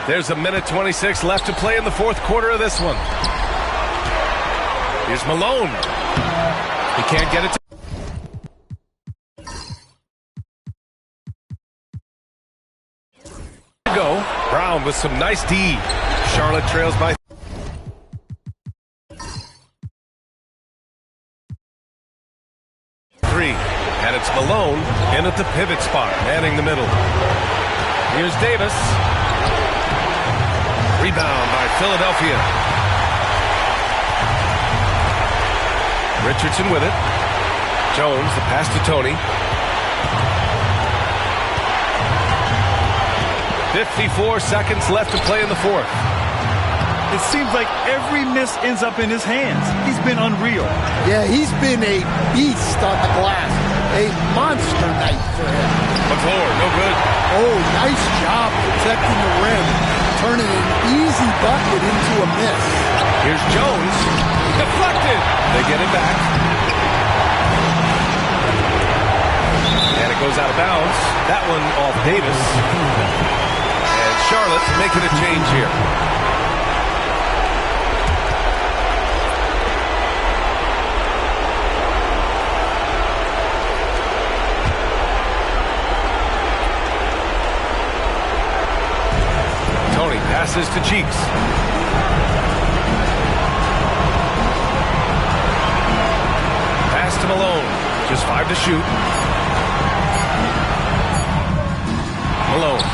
There's a minute 26 left to play in the fourth quarter of this one. Here's Malone. He can't get it to go. Brown with some nice D. Charlotte trails by 3. And it's Malone in at the pivot spot, manning the middle. Here's Davis. Rebound by Philadelphia. Richardson with it. Jones, the pass to Tony. 54 seconds left to play in the fourth. It seems like every miss ends up in his hands. He's been unreal. Yeah, he's been a beast on the glass. A monster night for him. McClure, no good. Oh, nice job protecting the rim. Turning an easy bucket into a miss. Here's Jones. Deflected. They get it back. And it goes out of bounds. That one off Davis. And Charlotte making a change here. Tony passes to Cheeks. Pass to Malone. Just 5 to shoot. Malone.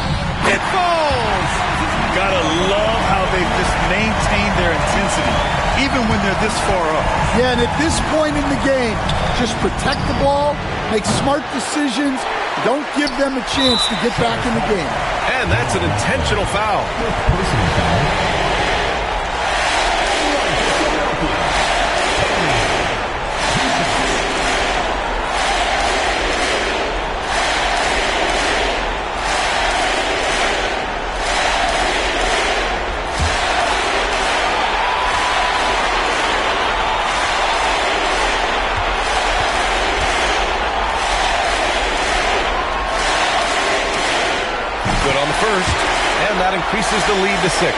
It falls! Gotta love how they've just maintained their intensity, even when they're this far up. Yeah, and at this point in the game, just protect the ball, make smart decisions, don't give them a chance to get back in the game. And that's an intentional foul. Good on the first, and that increases the lead to 6.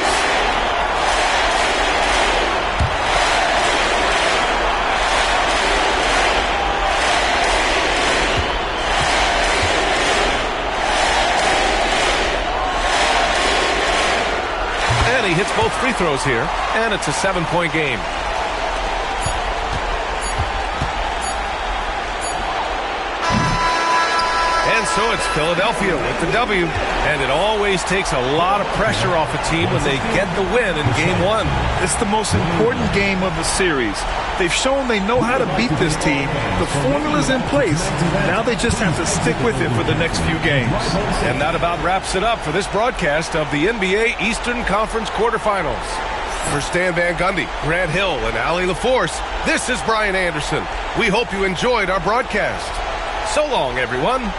And he hits both free throws here, and it's a 7-point game. And so it's Philadelphia with the W. And it always takes a lot of pressure off a team when they get the win in Game 1. It's the most important game of the series. They've shown they know how to beat this team. The formula's in place. Now they just have to stick with it for the next few games. And that about wraps it up for this broadcast of the NBA Eastern Conference quarterfinals. For Stan Van Gundy, Grant Hill, and Allie LaForce, this is Brian Anderson. We hope you enjoyed our broadcast. So long, everyone.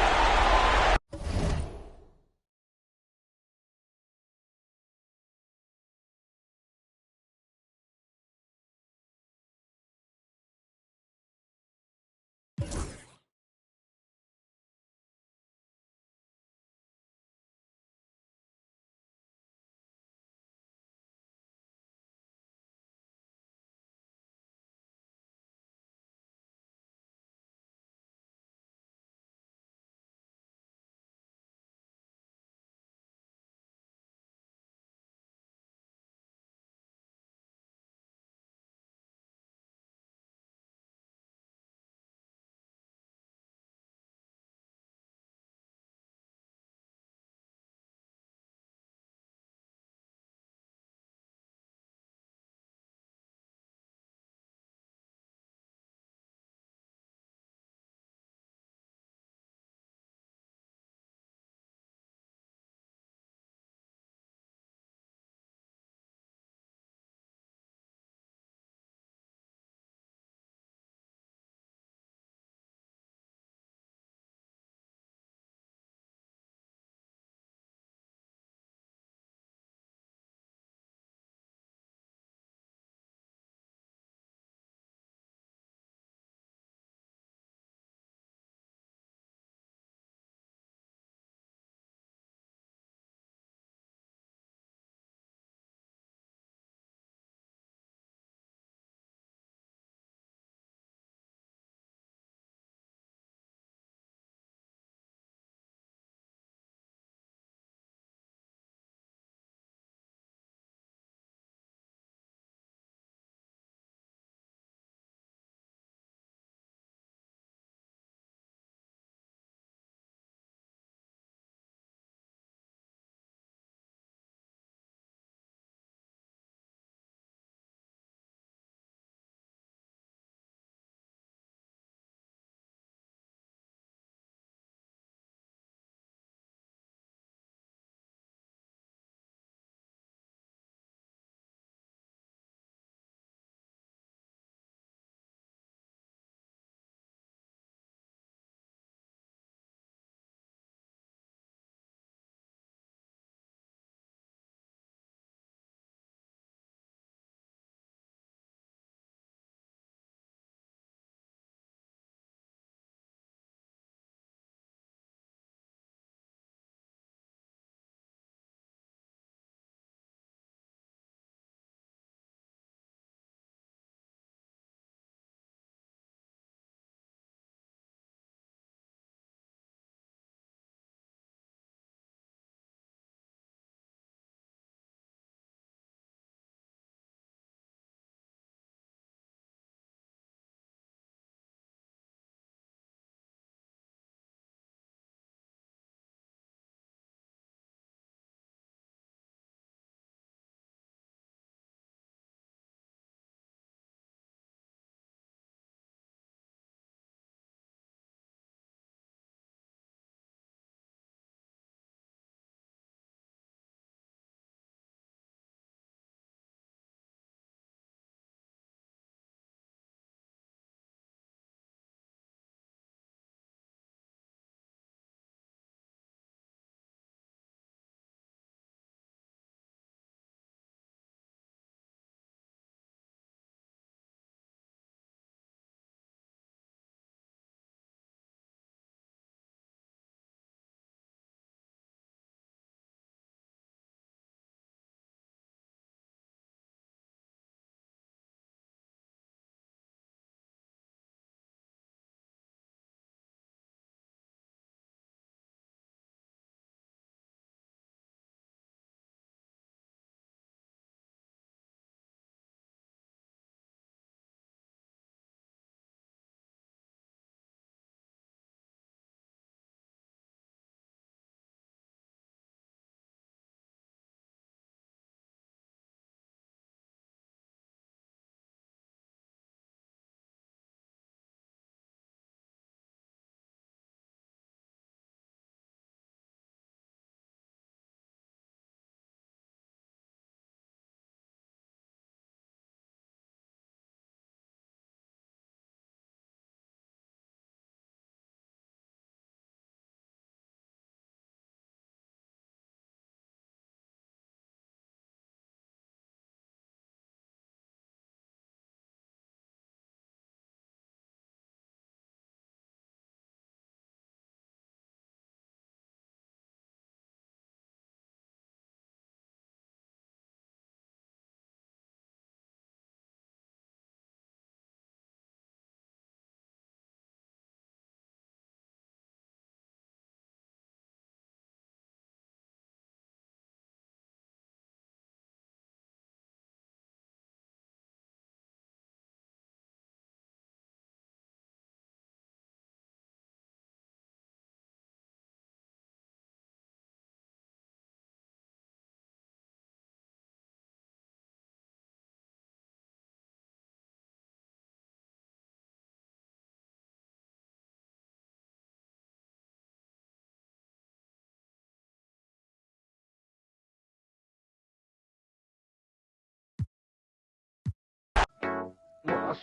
Now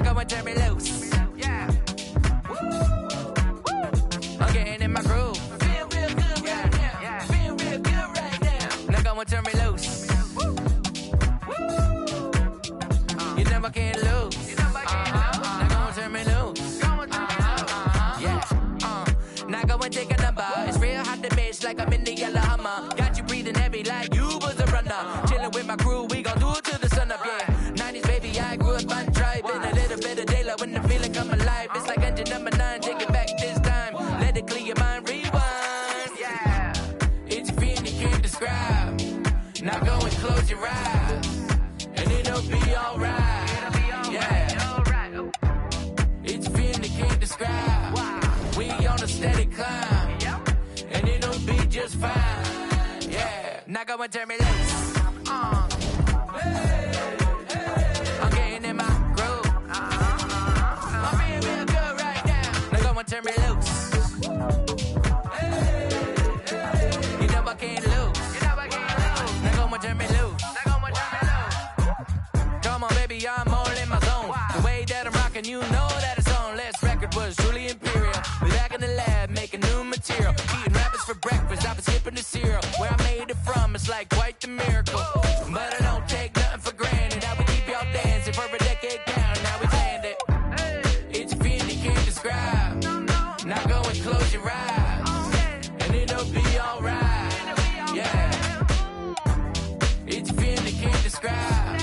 go and turn me loose. Yeah. I'm getting in my groove. Feel real good right now. Yeah. Feel real good right now. Now go and turn me loose. You never can lose. Now go and turn me loose. Yeah. Now go and take a number. It's real hot to bitch like I'm in the yellow Hummer. Got you breathing heavy like you was a runner. Chilling with my crew, we gon' do it till the sun up. Yeah. 90s baby, I grew up on driving. A little bit of daylight when the feeling come alive. It's like engine number 9, take it back this time. Let it clear your mind, rewind. Yeah, it's a feeling you can't describe. Now go and close your eyes, and it'll be alright. Yeah, it's a feeling you can't describe. We on a steady climb, and it'll be just fine. Yeah, now go and turn me loose. I'm getting in my groove. I'm being real good right now. Now go and turn me loose. You know I can't lose. Now go and turn me loose. Come on, baby, I'm all in my zone. The way that I'm rocking, you know that it's on. Last record was truly imperial. We back in the lab making new material. Eating rappers for breakfast, I was skipping the cereal. Where I made it from, it's like quite the miracle. But I don't take nothing for granted. I would keep y'all dancing for a decade down. Now we planned it. It's a feeling you can't describe. Now go and close your eyes, and it'll be alright. Yeah, it's a feeling you can't describe.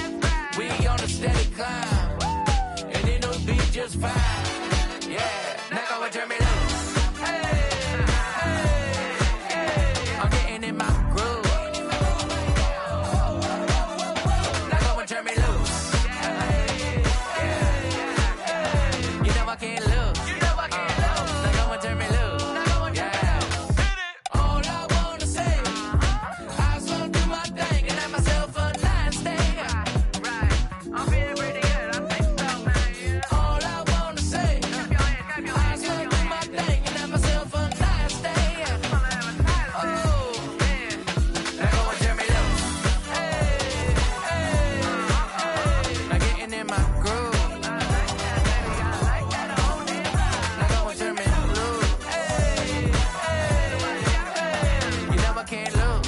We on a steady climb, and it'll be just fine. Yeah, now go and turn me loose. I'm getting in my groove. Now go and turn me loose. You know I can't lose. Now go and turn me loose. Yeah. All I wanna say, I just wanna do my thing and have myself a nice day. Right. I'm feeling pretty good. I think so, man. All I wanna say, I just wanna do my thing and have myself a nice day. Oh, man. Now go and turn me loose. Now getting in my groove. Now go and turn me loose. You know I can't lose.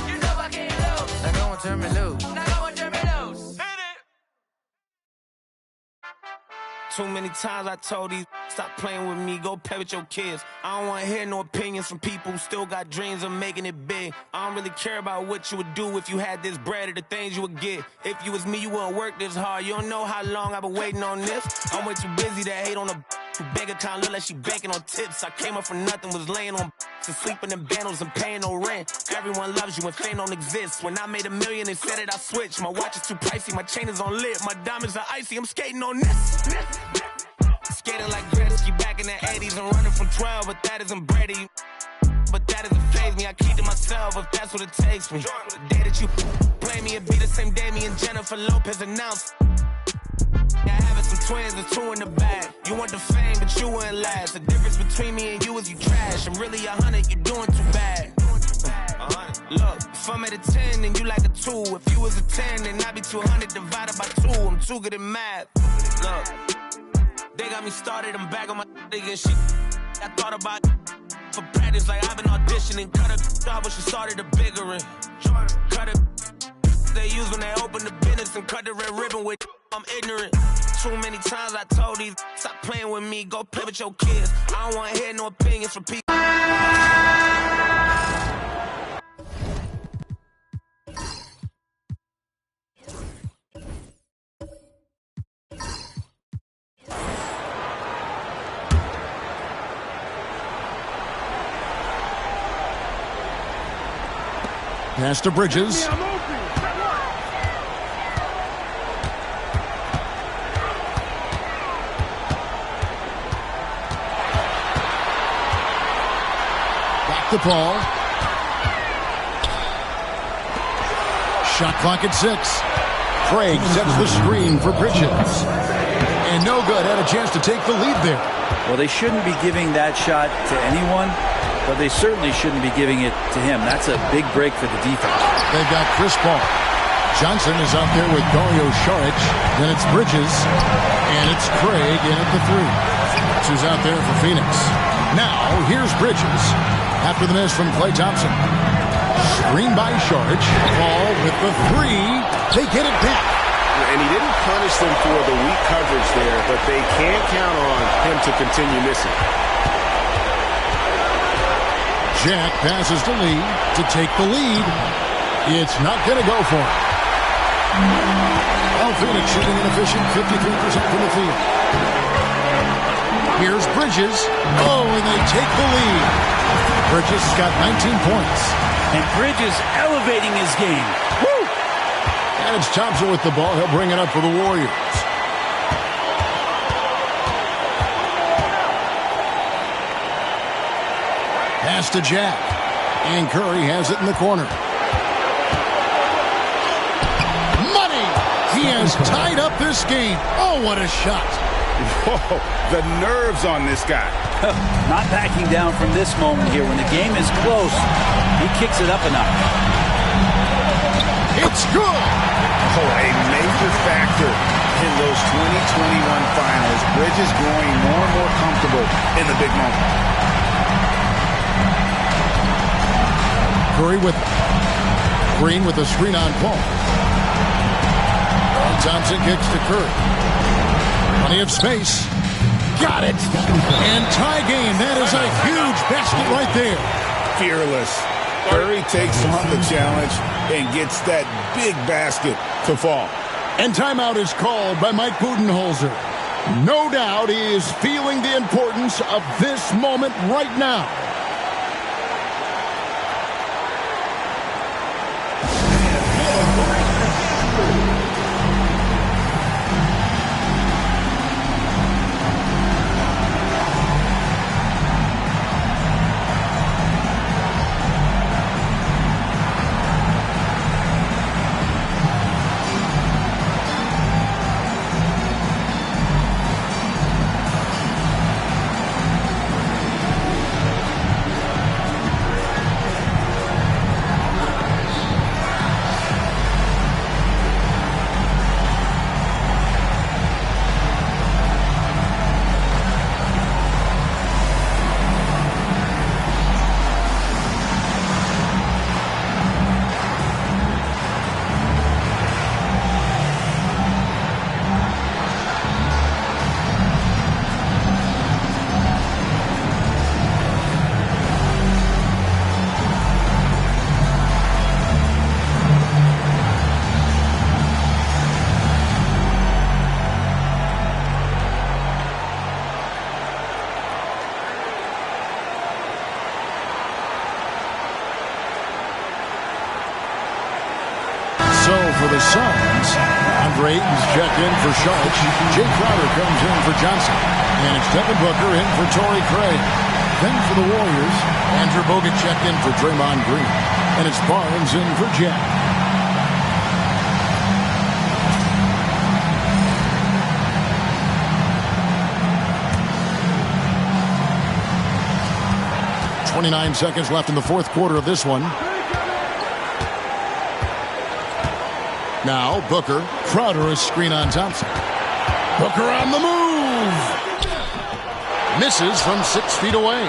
Now go and turn me loose. Too many times I told these stop playing with me, go play with your kids. I don't wanna hear no opinions from people who still got dreams of making it big. I don't really care about what you would do if you had this bread or the things you would get. If you was me, you wouldn't work this hard. You don't know how long I've been waiting on this. I'm way too busy to hate on a bank account, look like she banking on tips. I came up from nothing, was laying on and sleeping in bundles and paying no rent. Everyone loves you when fame don't exist. When I made $1 million, they said it, I switched. My watch is too pricey, my chain is on lit. My diamonds are icy, I'm skating on this. Skating like Gretzky back in the 80s and running from 12, but that isn't Brady. But that doesn't faze me, I keep to myself if that's what it takes me. The day that you play me, it be the same day me and Jennifer Lopez announced. Yeah, having some twins, the 2 in the bag. You want the fame, but you wouldn't last. The difference between me and you is you trash. I'm really 100, you're doing too bad. Look, if I'm at a 10, then you like a 2. If you was a 10, then I'd be 200 divided by 2. I'm too good at math. Look, they got me started, I'm back on my and shit. I thought about for practice, like I've been auditioning. Cut it off when she started a bigger one. Cut it they use when they open the business and cut the red ribbon with. I'm ignorant. Too many times I told these stop playing with me, go play with your kids. I don't wanna hear no opinions from people. Pass to Bridges. Back to Paul. Shot clock at 6. Craig sets the screen for Bridges. And no good. Had a chance to take the lead there. Well, they shouldn't be giving that shot to anyone, but they certainly shouldn't be giving it to him. That's a big break for the defense. They've got Chris Paul. Johnson is out there with Dario Saric. Then it's Bridges. And it's Craig in at the 3. That's who's out there for Phoenix. Now, here's Bridges. After the miss from Klay Thompson. Screen by Saric. Paul with the 3. They get it back. And he didn't punish them for the weak coverage there, but they can't count on him to continue missing. Jack passes to Lee to take the lead. It's not going to go for him. Well, Phoenix shooting inefficient, 53% from the field. Here's Bridges. Oh, and they take the lead. Bridges has got 19 points. And Bridges elevating his game. Woo! And it's Thompson with the ball. He'll bring it up for the Warriors. Pass to Jack. And Curry has it in the corner. Money! He has tied up this game. Oh, what a shot. Whoa, the nerves on this guy. Not backing down from this moment here. When the game is close, he kicks it up a notch. It's good. Oh, a major factor in those 2021 finals. Bridges growing more and more comfortable in the big moment. Curry with Green with the screen on Paul. Thompson kicks to Curry. Plenty of space. Got it. And tie game. That is a huge basket right there. Fearless. Curry takes on the challenge and gets that big basket to fall. And timeout is called by Mike Budenholzer. No doubt he is feeling the importance of this moment right now. For the Suns, Andre Ayton's checked in for Saric. Jay Crowder comes in for Johnson. And it's Devin Booker in for Torrey Craig. Then for the Warriors, Andrew Bogut checked in for Draymond Green. And it's Barnes in for Jack. .29 seconds left in the fourth quarter of this one. Now, Booker. Crowder is screen on Thompson. Booker on the move. Misses from 6 feet away.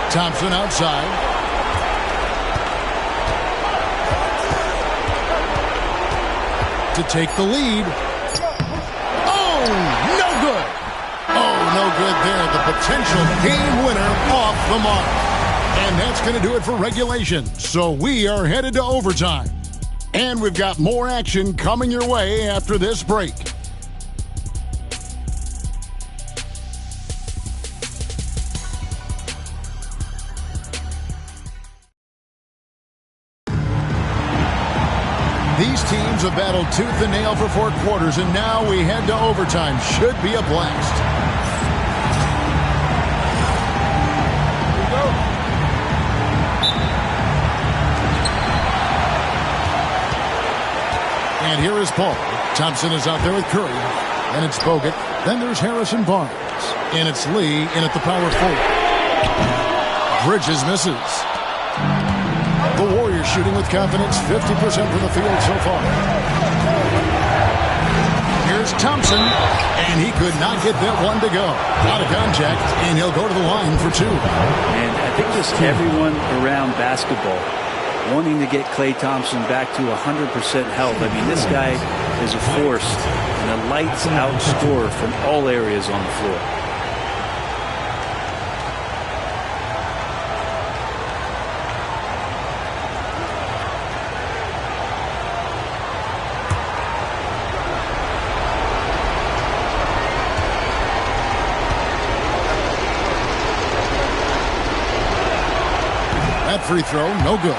Thompson outside. To take the lead. Oh, no good. Oh, no good there. The potential game winner off the mark. And that's going to do it for regulation. So we are headed to overtime. And we've got more action coming your way after this break. These teams have battled tooth and nail for 4 quarters, and now we head to overtime. Should be a blast. And here is Paul. Thompson is out there with Curry. And it's Bogut. Then there's Harrison Barnes. And it's Lee in at the power forward. Bridges misses. The Warriors shooting with confidence, 50% from the field so far. Here's Thompson, and he could not get that one to go. Out of contact, and he'll go to the line for two. And I think just everyone around basketball wanting to get Klay Thompson back to 100% health. I mean, this guy is a force and a lights-out scorer from all areas on the floor. That free throw, no good.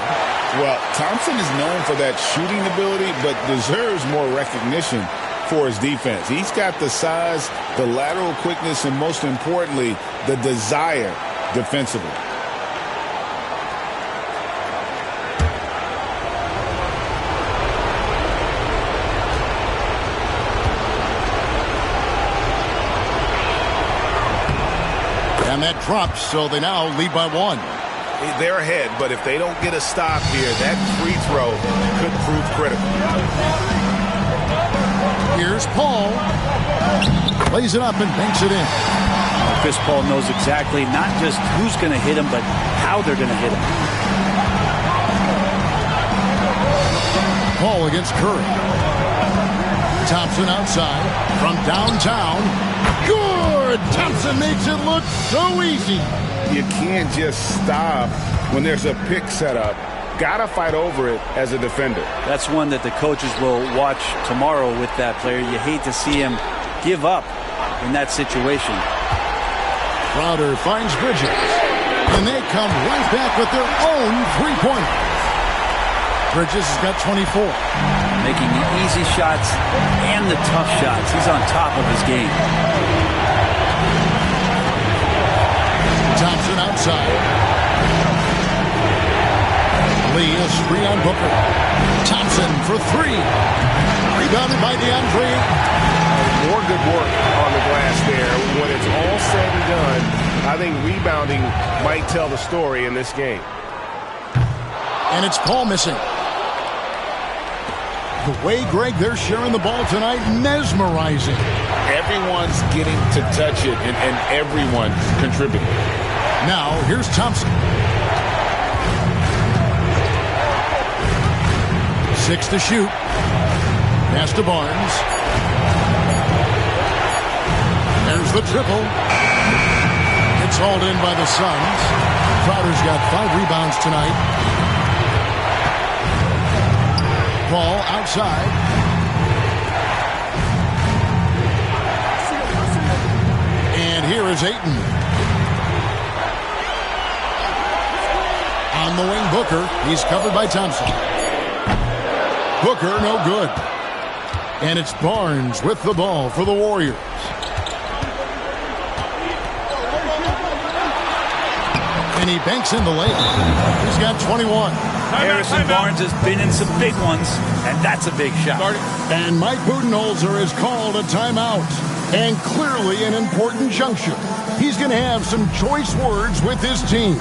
Well, Thompson is known for that shooting ability, but deserves more recognition for his defense. He's got the size, the lateral quickness, and most importantly, the desire defensively. And that drops, so they now lead by one. They're ahead, but if they don't get a stop here, that free throw could prove critical. Here's Paul. Plays it up and banks it in. Chris Paul knows exactly not just who's going to hit him, but how they're going to hit him. Paul against Curry. Thompson outside from downtown. Good! Thompson makes it look so easy. You can't just stop when there's a pick set up. Gotta fight over it as a defender. That's one that the coaches will watch tomorrow with that player. You hate to see him give up in that situation. Crowder finds Bridges. And they come right back with their own three-pointer. Bridges has got 24. Making the easy shots and the tough shots. He's on top of his game. Thompson outside. Lee, a screen on Booker. Thompson for three. Rebounded by DeAndre. More good work on the glass there. When it's all said and done, I think rebounding might tell the story in this game. And it's Paul missing. The way, Greg, they're sharing the ball tonight, mesmerizing. Everyone's getting to touch it, and everyone contributing. Now, here's Thompson. 6 to shoot. Pass to Barnes. There's the triple. It's hauled in by the Suns. Crowder's got 5 rebounds tonight. Ball outside. And here is Ayton. On the wing, Booker. He's covered by Thompson. Booker, no good. And it's Barnes with the ball for the Warriors. And he banks in the lane. He's got 21. Harrison Barnes has been in some big ones, and that's a big shot. And Mike Budenholzer has called a timeout. And clearly an important juncture. He's going to have some choice words with his team.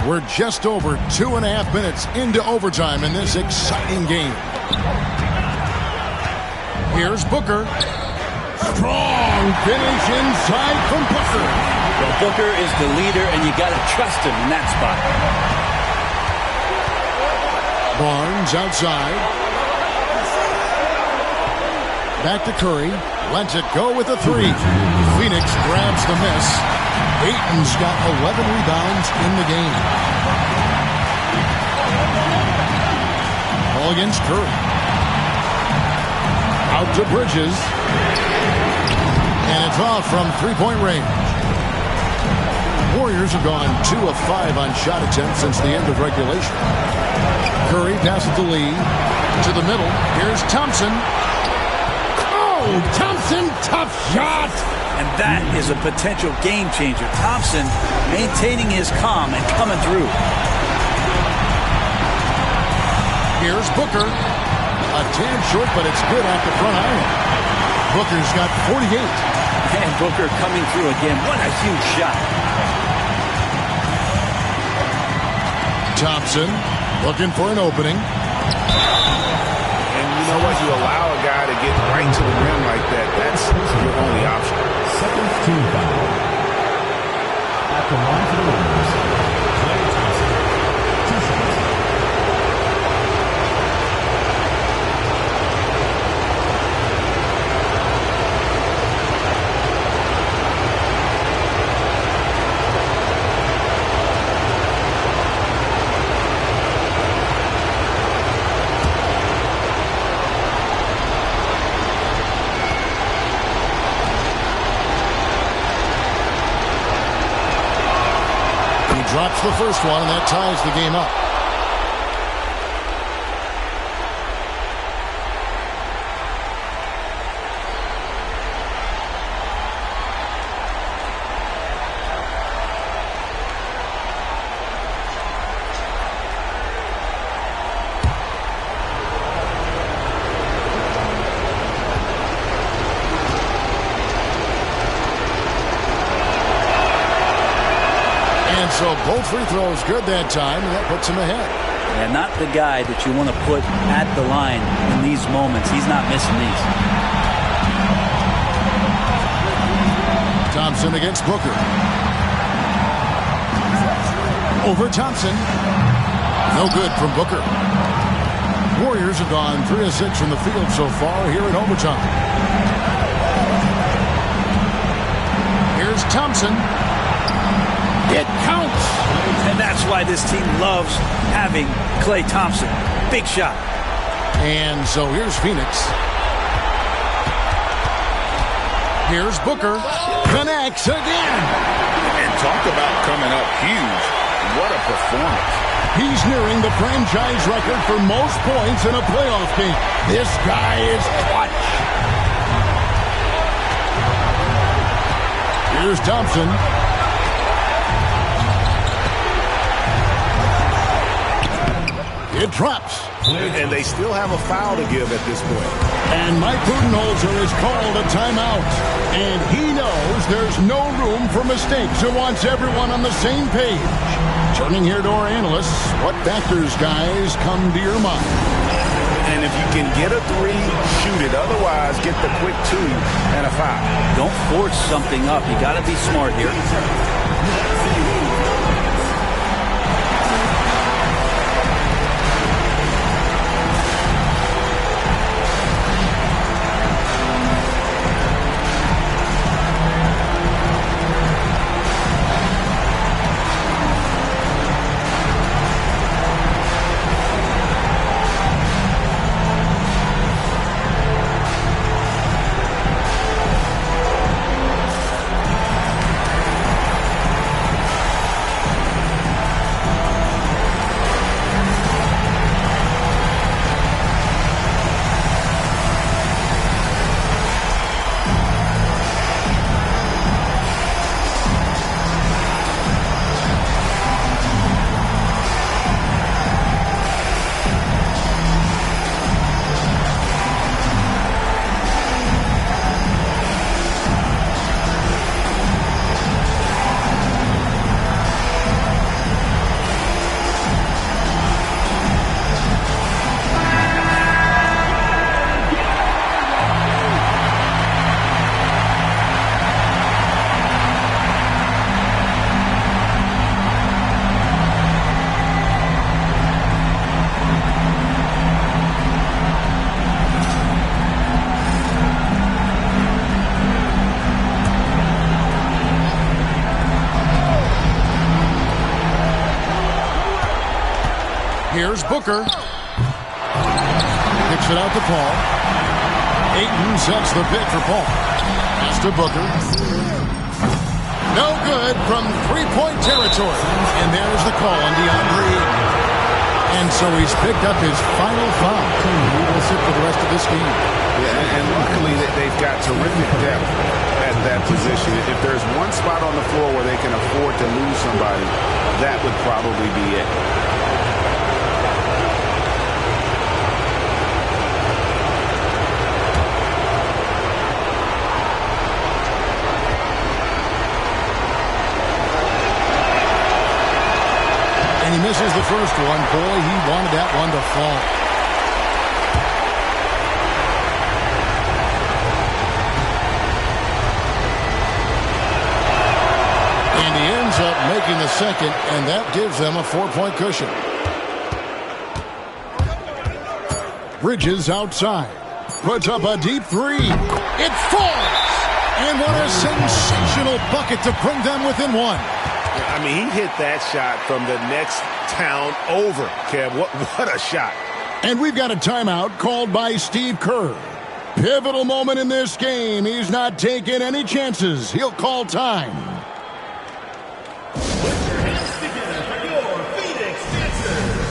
We're just over 2.5 minutes into overtime in this exciting game. Here's Booker. Strong finish inside from Booker. Well, Booker is the leader, and you got to trust him in that spot. Barnes outside. Back to Curry. Lets it go with a three. Phoenix grabs the miss. Ayton's got 11 rebounds in the game. Ball against Curry. Out to Bridges. And it's off from three-point range. Warriors have gone 2 of 5 on shot attempts since the end of regulation. Curry passes to Lee. To the middle. Here's Thompson. Oh, Thompson, tough shot. And that is a potential game changer. Thompson maintaining his calm and coming through. Here's Booker. A tad short, but it's good at the front iron. Booker's got 48. And Booker coming through again. What a huge shot. Thompson looking for an opening. And you know what? You allow a guy to get right to the rim like that. That's your only option. Second team foul. At the line for the Warriors, Klay Thompson. 2 seconds. Drops the first one, and that ties the game up. So both free throws good that time, and that puts him ahead. And not the guy that you want to put at the line in these moments. He's not missing these. Thompson against Booker. Over Thompson. No good from Booker. Warriors have gone 3 of 6 from the field so far here in overtime. Here's Thompson. It counts. And that's why this team loves having Klay Thompson. Big shot. And so here's Phoenix. Here's Booker. Connects again. And talk about coming up huge. What a performance. He's nearing the franchise record for most points in a playoff game. This guy is clutch. Here's Thompson. It drops. And they still have a foul to give at this point. And Mike Budenholzer has called a timeout. And he knows there's no room for mistakes and wants everyone on the same page. Turning here to our analysts, what factors, guys, come to your mind? And if you can get a 3, shoot it. Otherwise, get the quick 2 and a foul. Don't force something up. You got to be smart here. Here's Booker. Kicks it out to Paul. Ayton sets the pick for Paul. Pass to Booker. No good from three-point territory. And there's the call on DeAndre Ayton. And so he's picked up his final foul. He will sit for the rest of this game. Yeah, and luckily they've got terrific depth at that position. If there's one spot on the floor where they can afford to lose somebody, that would probably be it. And he misses the first one. Boy, he wanted that one to fall. And he ends up making the second, and that gives them a 4-point cushion. Bridges outside. Puts up a deep three. It falls! And what a sensational bucket to bring them within one. I mean, he hit that shot from the next town over, Kev. What a shot. And we've got a timeout called by Steve Kerr. Pivotal moment in this game. He's not taking any chances. He'll call time. Put your hands together for your Phoenix Dancers.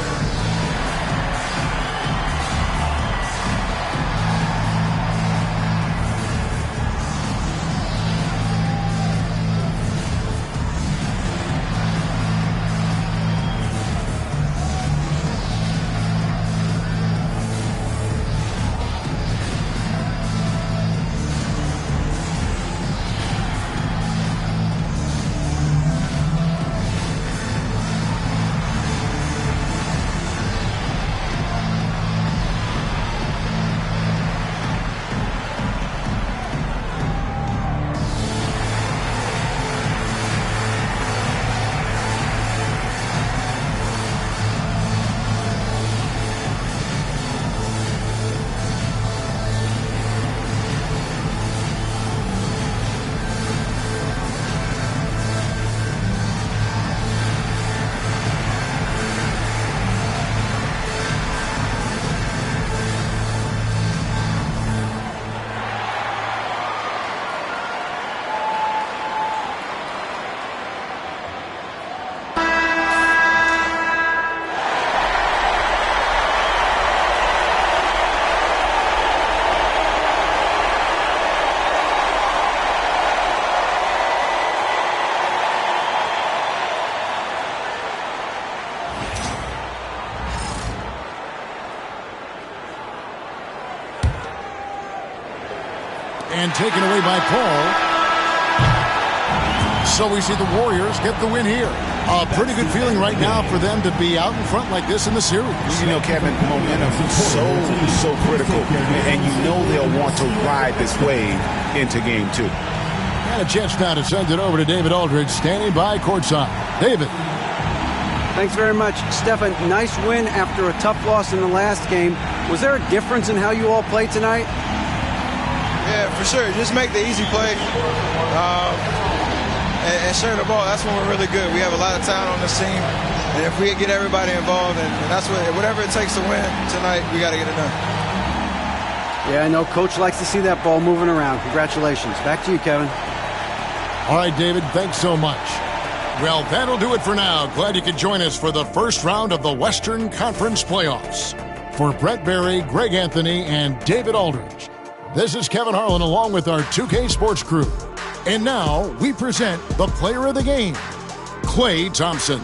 And taken away by Paul. So we see the Warriors get the win here. A pretty good feeling right now for them to be out in front like this in the series. You know, Kevin, momentum is so critical. And you know they'll want to ride this wave into game 2. And a chance now to send it over to David Aldridge, standing by courtside. David. Thanks very much. Stefan, nice win after a tough loss in the last game. Was there a difference in how you all played tonight? Yeah, for sure. Just make the easy play and share the ball. That's when we're really good. We have a lot of talent on this team. And if we get everybody involved, and that's whatever it takes to win tonight, we got to get it done. Yeah, I know Coach likes to see that ball moving around. Congratulations. Back to you, Kevin. All right, David, thanks so much. Well, that'll do it for now. Glad you could join us for the first round of the Western Conference Playoffs. For Brett Berry, Greg Anthony, and David Aldridge, this is Kevin Harlan along with our 2K Sports crew. And now we present the player of the game, Klay Thompson.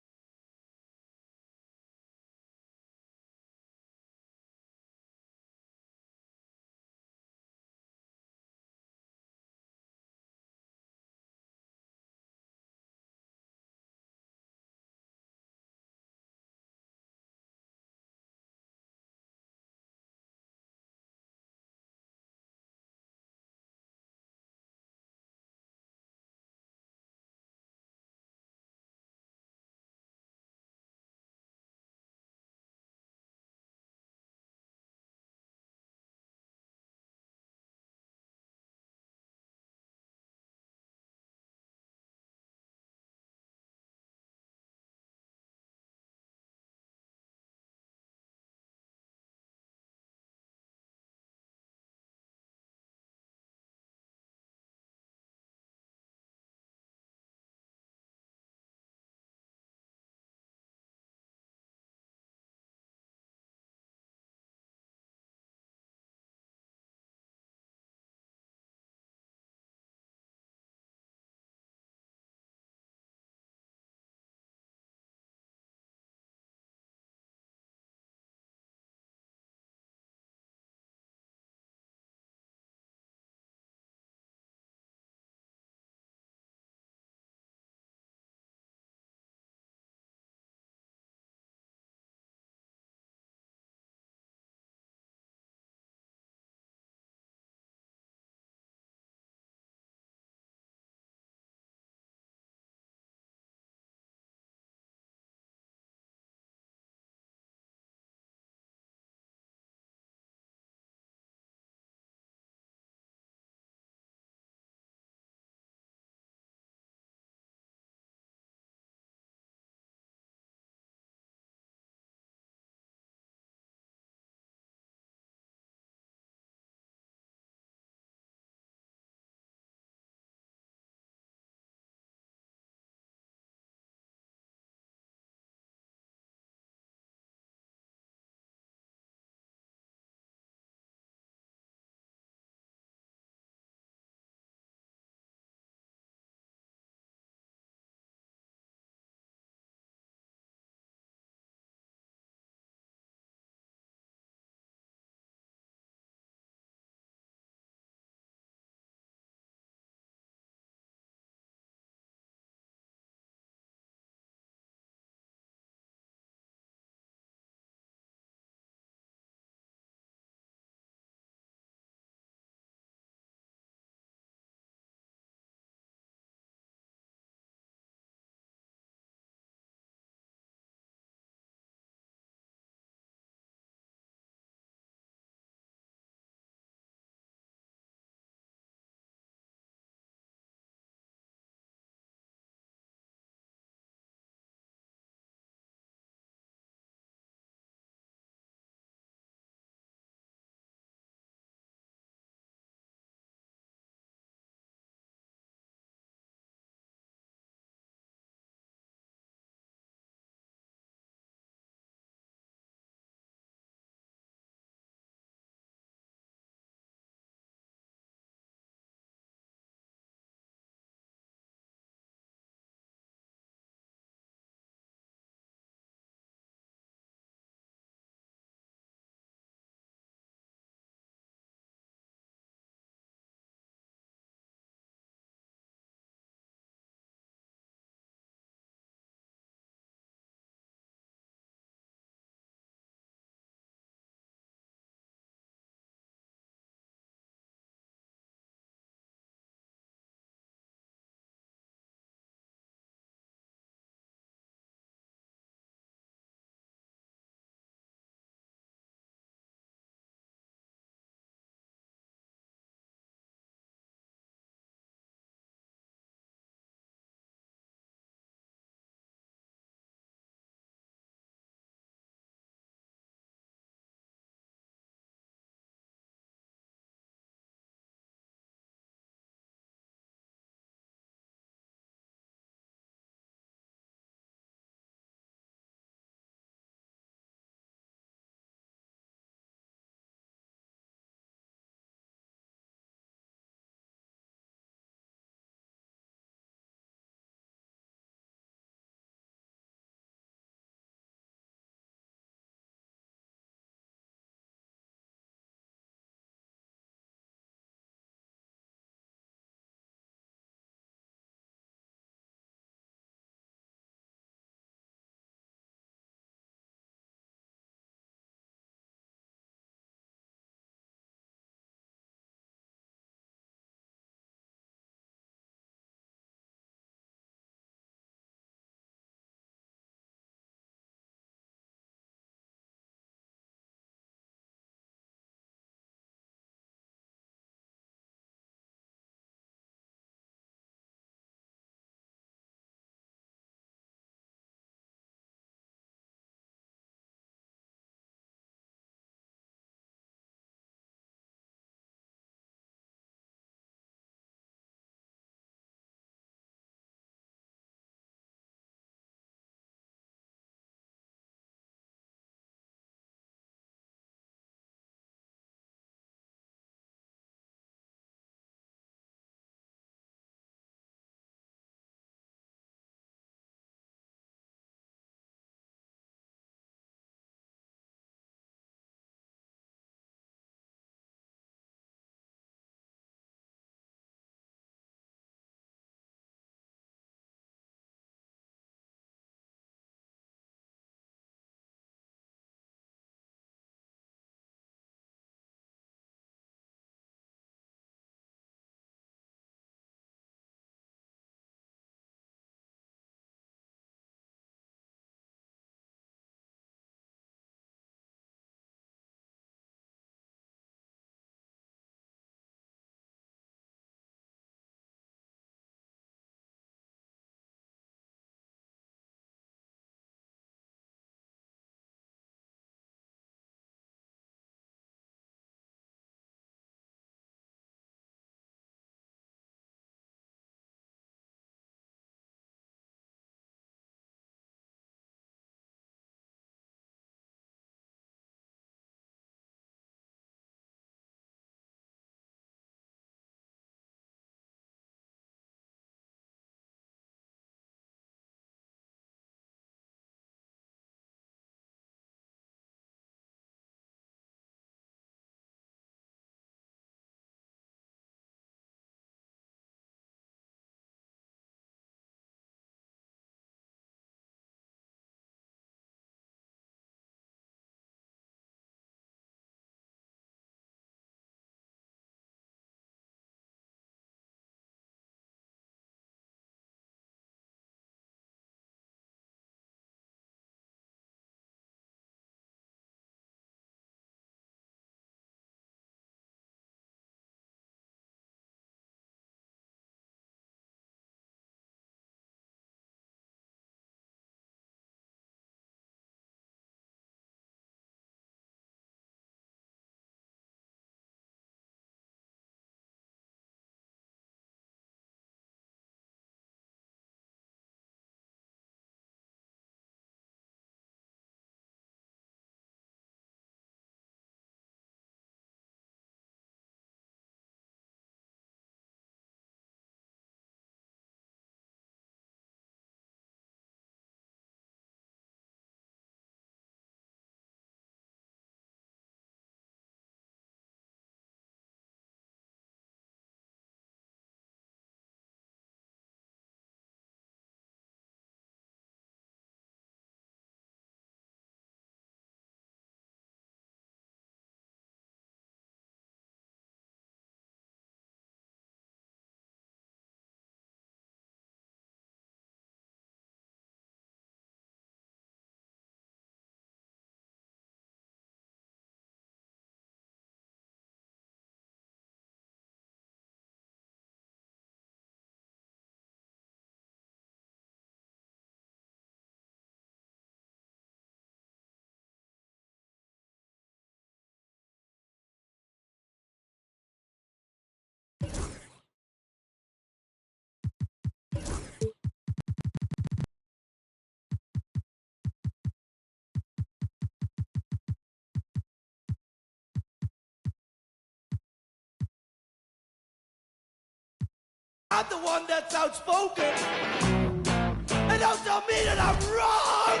I'm the one that's outspoken. And don't tell me that I'm wrong.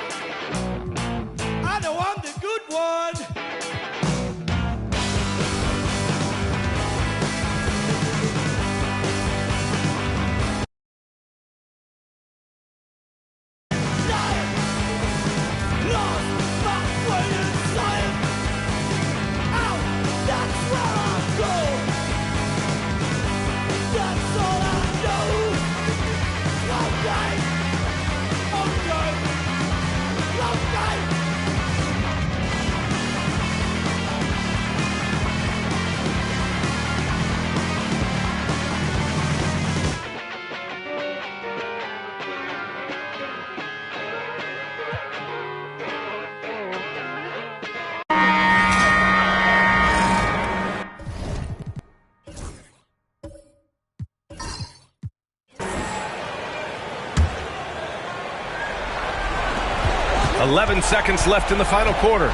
I know I'm the good one. .11 seconds left in the final quarter.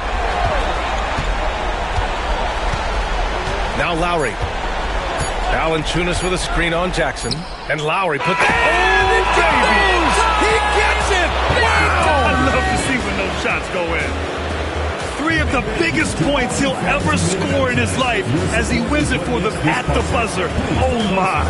Now Lowry. Valanciunas with a screen on Jackson. And Lowry put the... And it goes! He gets it! Wow! I love to see when those shots go in. 3 of the biggest points he'll ever score in his life as he wins it for them at the buzzer. Oh, my.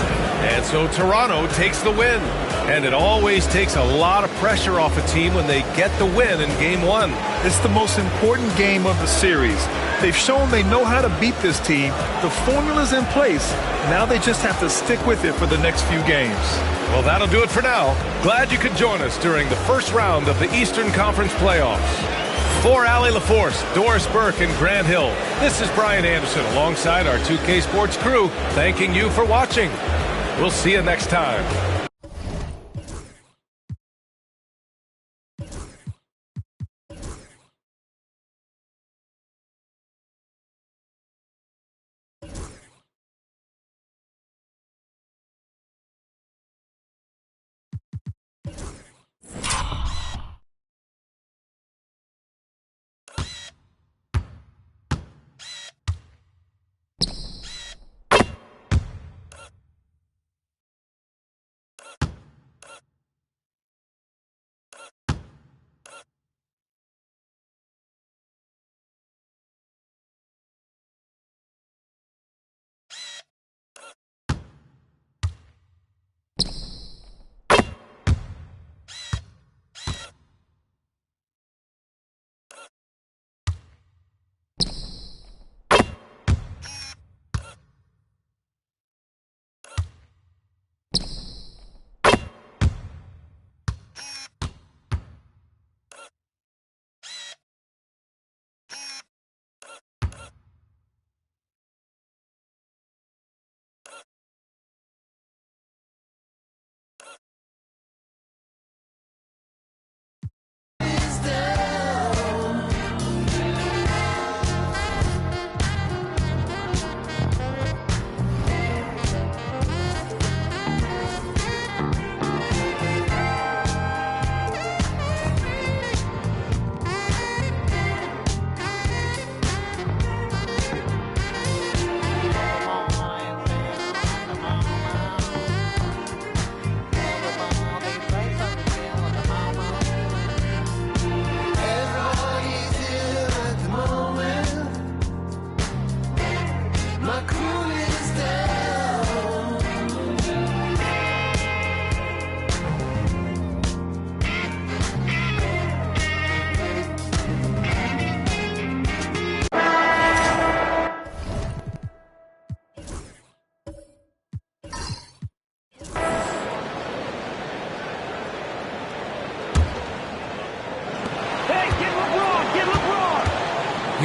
And so Toronto takes the win. And it always takes a lot of pressure off a team when they get the win in Game 1. It's the most important game of the series. They've shown they know how to beat this team. The formula's in place. Now they just have to stick with it for the next few games. Well, that'll do it for now. Glad you could join us during the first round of the Eastern Conference playoffs. For Allie LaForce, Doris Burke, and Grant Hill, this is Brian Anderson alongside our 2K Sports crew, thanking you for watching. We'll see you next time.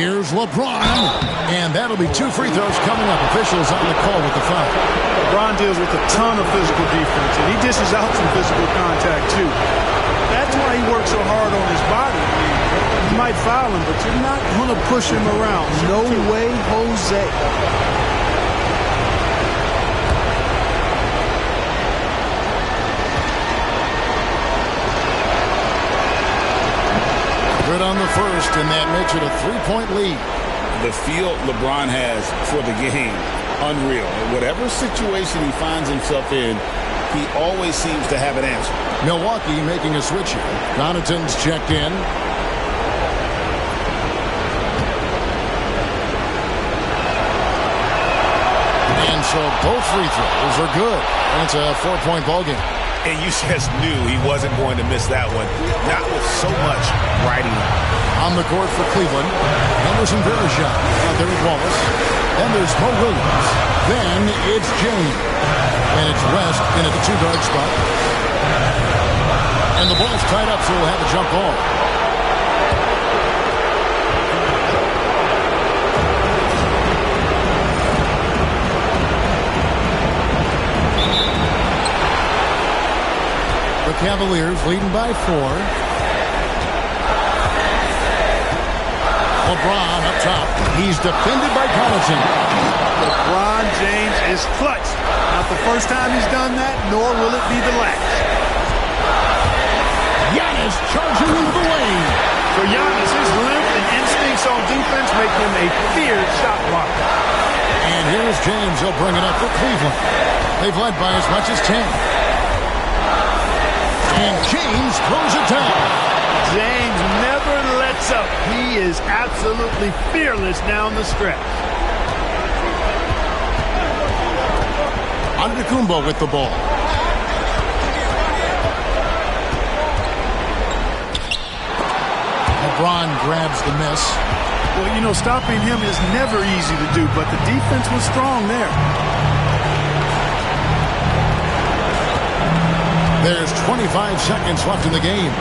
Here's LeBron, and that'll be 2 free throws coming up. Officials on the call with the foul. LeBron deals with a ton of physical defense, and he dishes out some physical contact, too. That's why he works so hard on his body. You might foul him, but you're not going to push him around. No way, Jose. Good on the first, and that makes it a 3-point lead. The feel LeBron has for the game, unreal. Whatever situation he finds himself in, He always seems to have an answer. Milwaukee making a switch here. Connaughton's checked in. And so both free throws are good. And it's a 4-point ball game. And you just knew he wasn't going to miss that one. Not with so much riding on the court for Cleveland. Henderson Varejao out there with Wallace. Then there's Mo Williams. Then it's James. And it's West in at the 2-guard spot. And the ball's tied up, so we'll have a jump ball. The Cavaliers leading by 4. LeBron up top. He's defended by Connaughton. LeBron James is clutch. Not the first time he's done that, nor will it be the last. Giannis charging into the lane. For Giannis, his length and instincts on defense make him a feared shot blocker. And here's James. He'll bring it up for Cleveland. They've led by as much as 10. And James throws it down. James never lets up. He is absolutely fearless down the stretch. Antetokounmpo with the ball. LeBron grabs the miss. Well, you know, stopping him is never easy to do, but the defense was strong there. There's 25 seconds left in the game.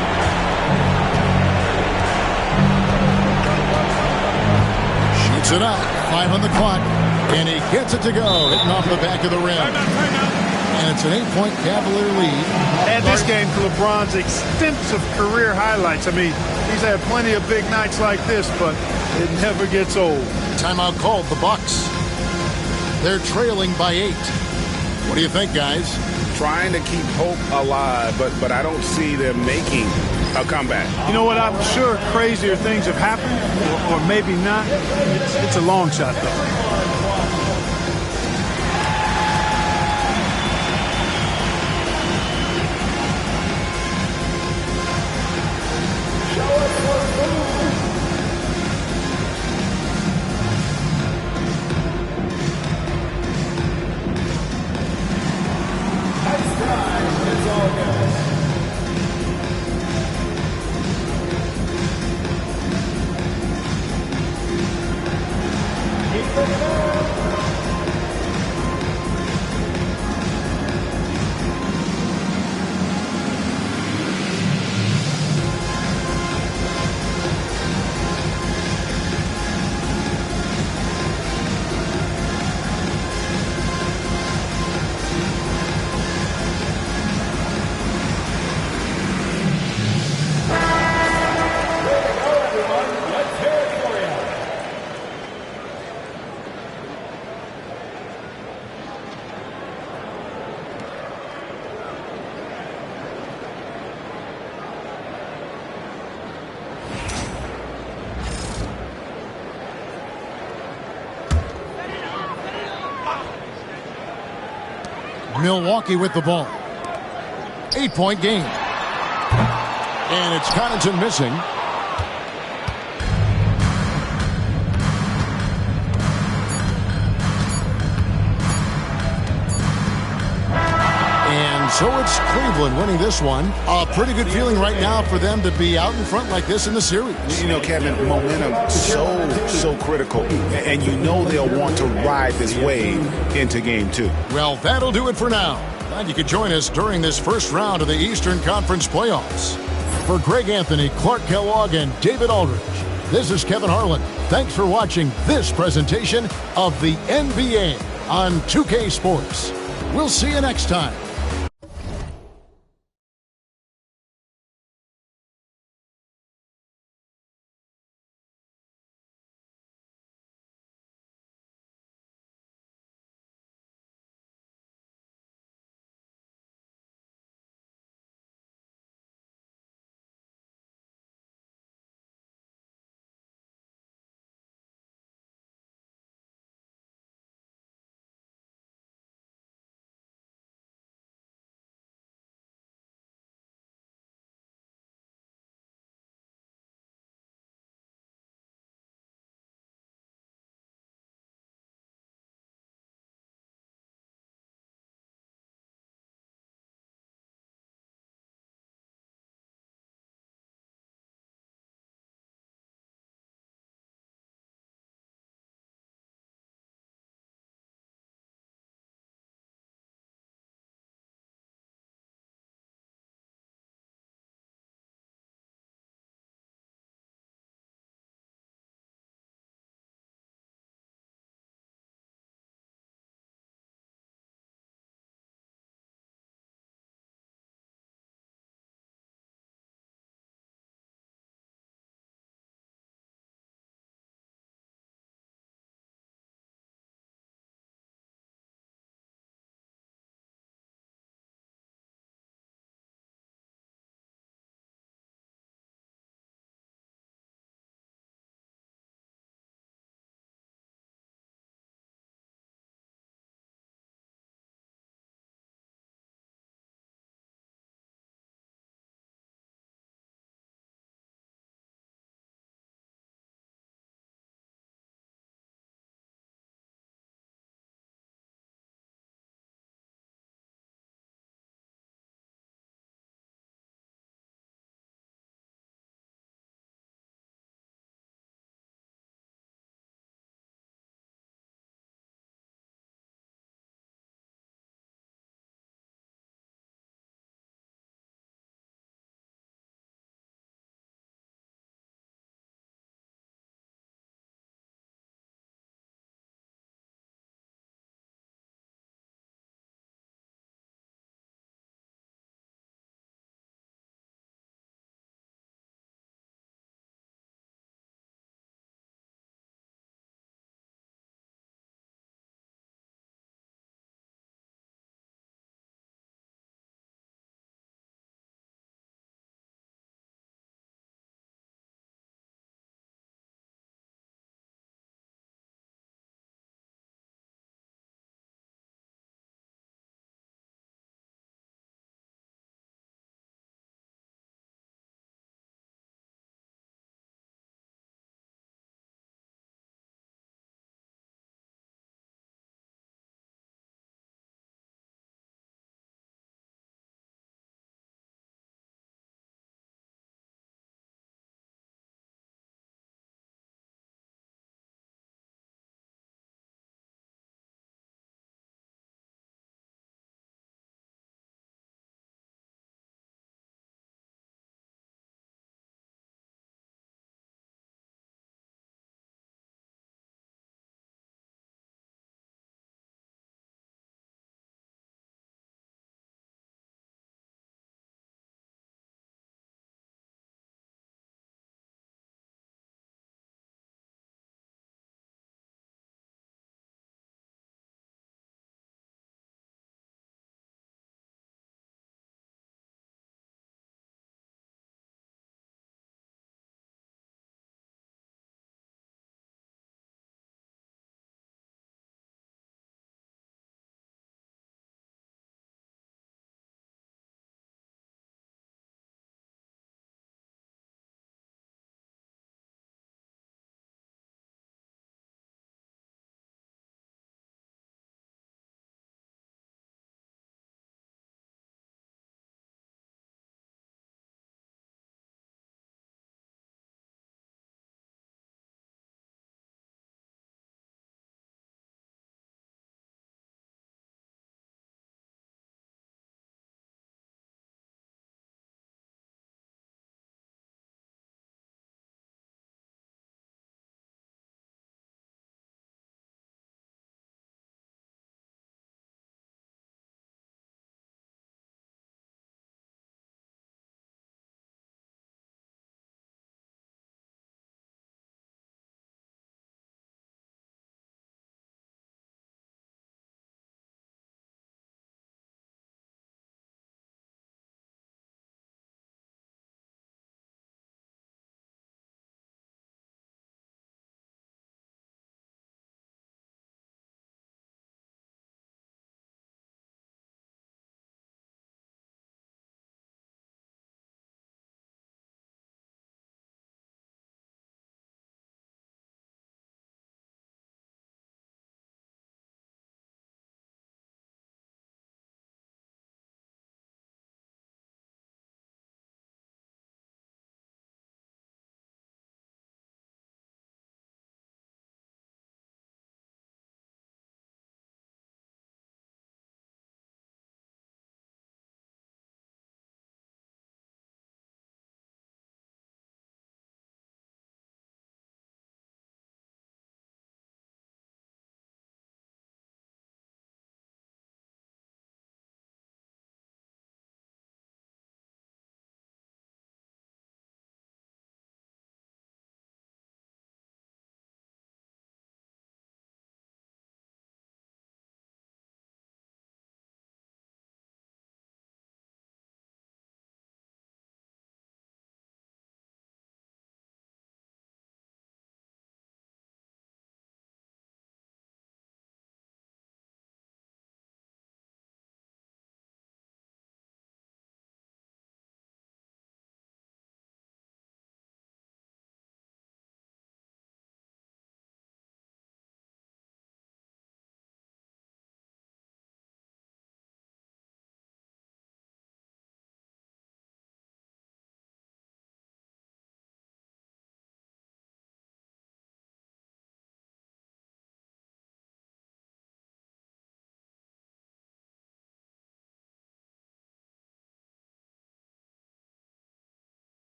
Shoots it up. 5 on the clock. And he gets it to go. Hitting off the back of the rim. And it's an 8-point Cavalier lead. And this game, LeBron's extensive career highlights. I mean, he's had plenty of big nights like this, but it never gets old. Timeout called. The Bucks. They're trailing by 8. What do you think, guys? Trying to keep hope alive, but I don't see them making a comeback. You know what? I'm sure crazier things have happened, or maybe not. It's a long shot, though. Milwaukee with the ball. 8-point game. And it's Connaughton missing. And so it's Cleveland winning this one. A pretty good feeling right now for them to be out in front like this in the series. You know, Kevin, momentum so critical. And you know they'll want to ride this wave into game 2. Well, that'll do it for now. Glad you could join us during this first round of the Eastern Conference playoffs. For Greg Anthony, Clark Kellogg, and David Aldridge, this is Kevin Harlan. Thanks for watching this presentation of the NBA on 2K Sports. We'll see you next time.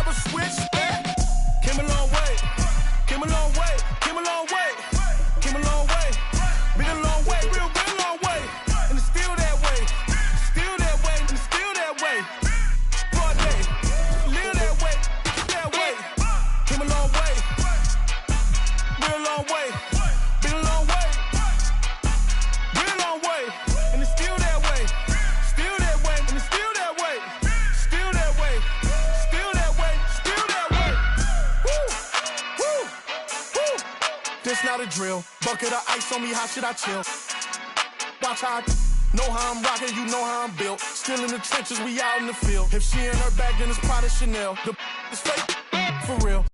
never switch. Came a long way. Came a long way. Came a long way. Came a long way. Been a long way. Real long way. And it's still that way. Still that way. And it's still that way. Broad day. Live that way. That way. Came a long way. Real long way. Been a long way. Real long way. And it's still that way. Still that way. And it's still that way. Still that way. Still that way. Still that way. Woo. Woo. Woo. This not a drill. Bucket of ice on me. How should I chill? Watch how I know how I'm rocking. You know how I'm built. Still in the trenches. We out in the field. If she in her bag, then it's Prada Chanel. The is fake. For real.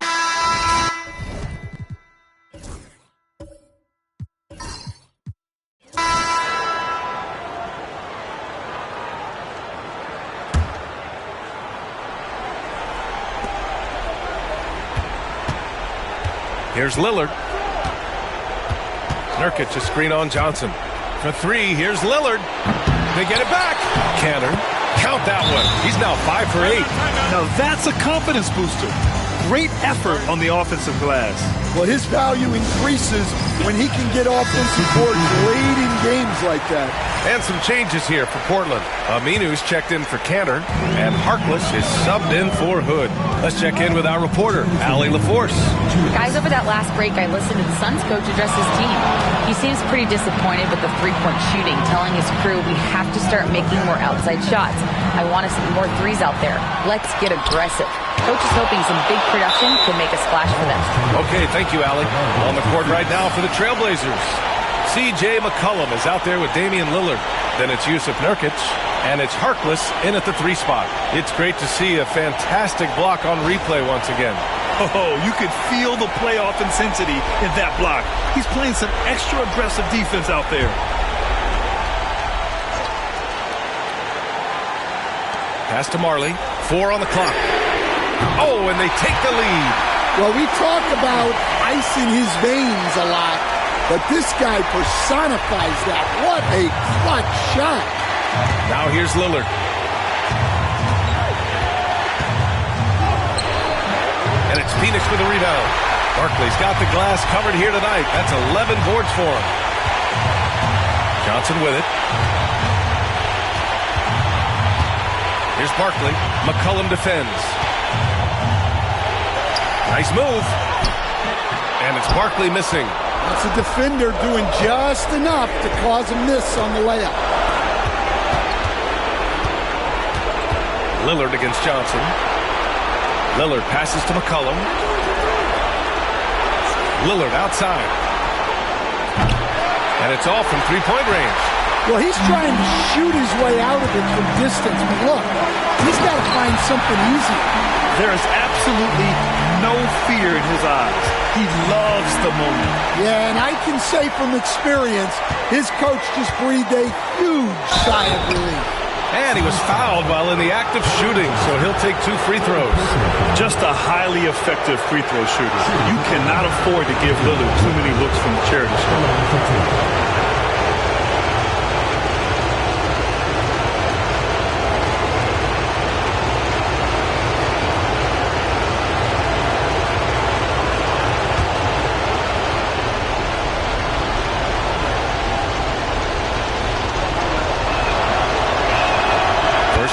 Here's Lillard. Nurkic, a screen on Johnson. For three, here's Lillard. They get it back. Cantor. Count that one. He's now 5 for 8. Now that's a confidence booster. Great effort on the offensive glass. Well, his value increases when he can get offensive boards late in games like that. And some changes here for Portland. Aminu's checked in for Cantor, and Harkless is subbed in for Hood. Let's check in with our reporter, Allie LaForce. Guys, over that last break, I listened to the Suns coach address his team. He seems pretty disappointed with the three-point shooting, telling his crew we have to start making more outside shots. I want to see more threes out there. Let's get aggressive. Coach is hoping some big production can make a splash for them. Okay, thank you, Allie. On the court right now for the Trailblazers. C.J. McCollum is out there with Damian Lillard. Then it's Yusuf Nurkic, and it's Harkless in at the 3 spot. It's great to see a fantastic block on replay once again. Oh, you could feel the playoff intensity in that block. He's playing some extra aggressive defense out there. Pass to Marley. 4 on the clock. Oh, and they take the lead. Well, we talk about ice in his veins a lot, but this guy personifies that. What a clutch shot. Now here's Lillard. And it's Phoenix with a rebound. Barkley's got the glass covered here tonight. That's 11 boards for him. Johnson with it. Here's Barkley. McCollum defends. Nice move. And it's Barkley missing. That's a defender doing just enough to cause a miss on the layup. Lillard against Johnson. Lillard passes to McCollum. Lillard outside. And it's all from three-point range. Well, he's trying to shoot his way out of it from distance, but look, he's got to find something easy. There is absolutely no fear in his eyes. He loves the moment. Yeah, and I can say from experience, his coach just breathed a huge sigh of relief. And he was fouled while in the act of shooting, so he'll take 2 free throws. Just a highly effective free throw shooter. You cannot afford to give Lillard too many looks from the charity stripe.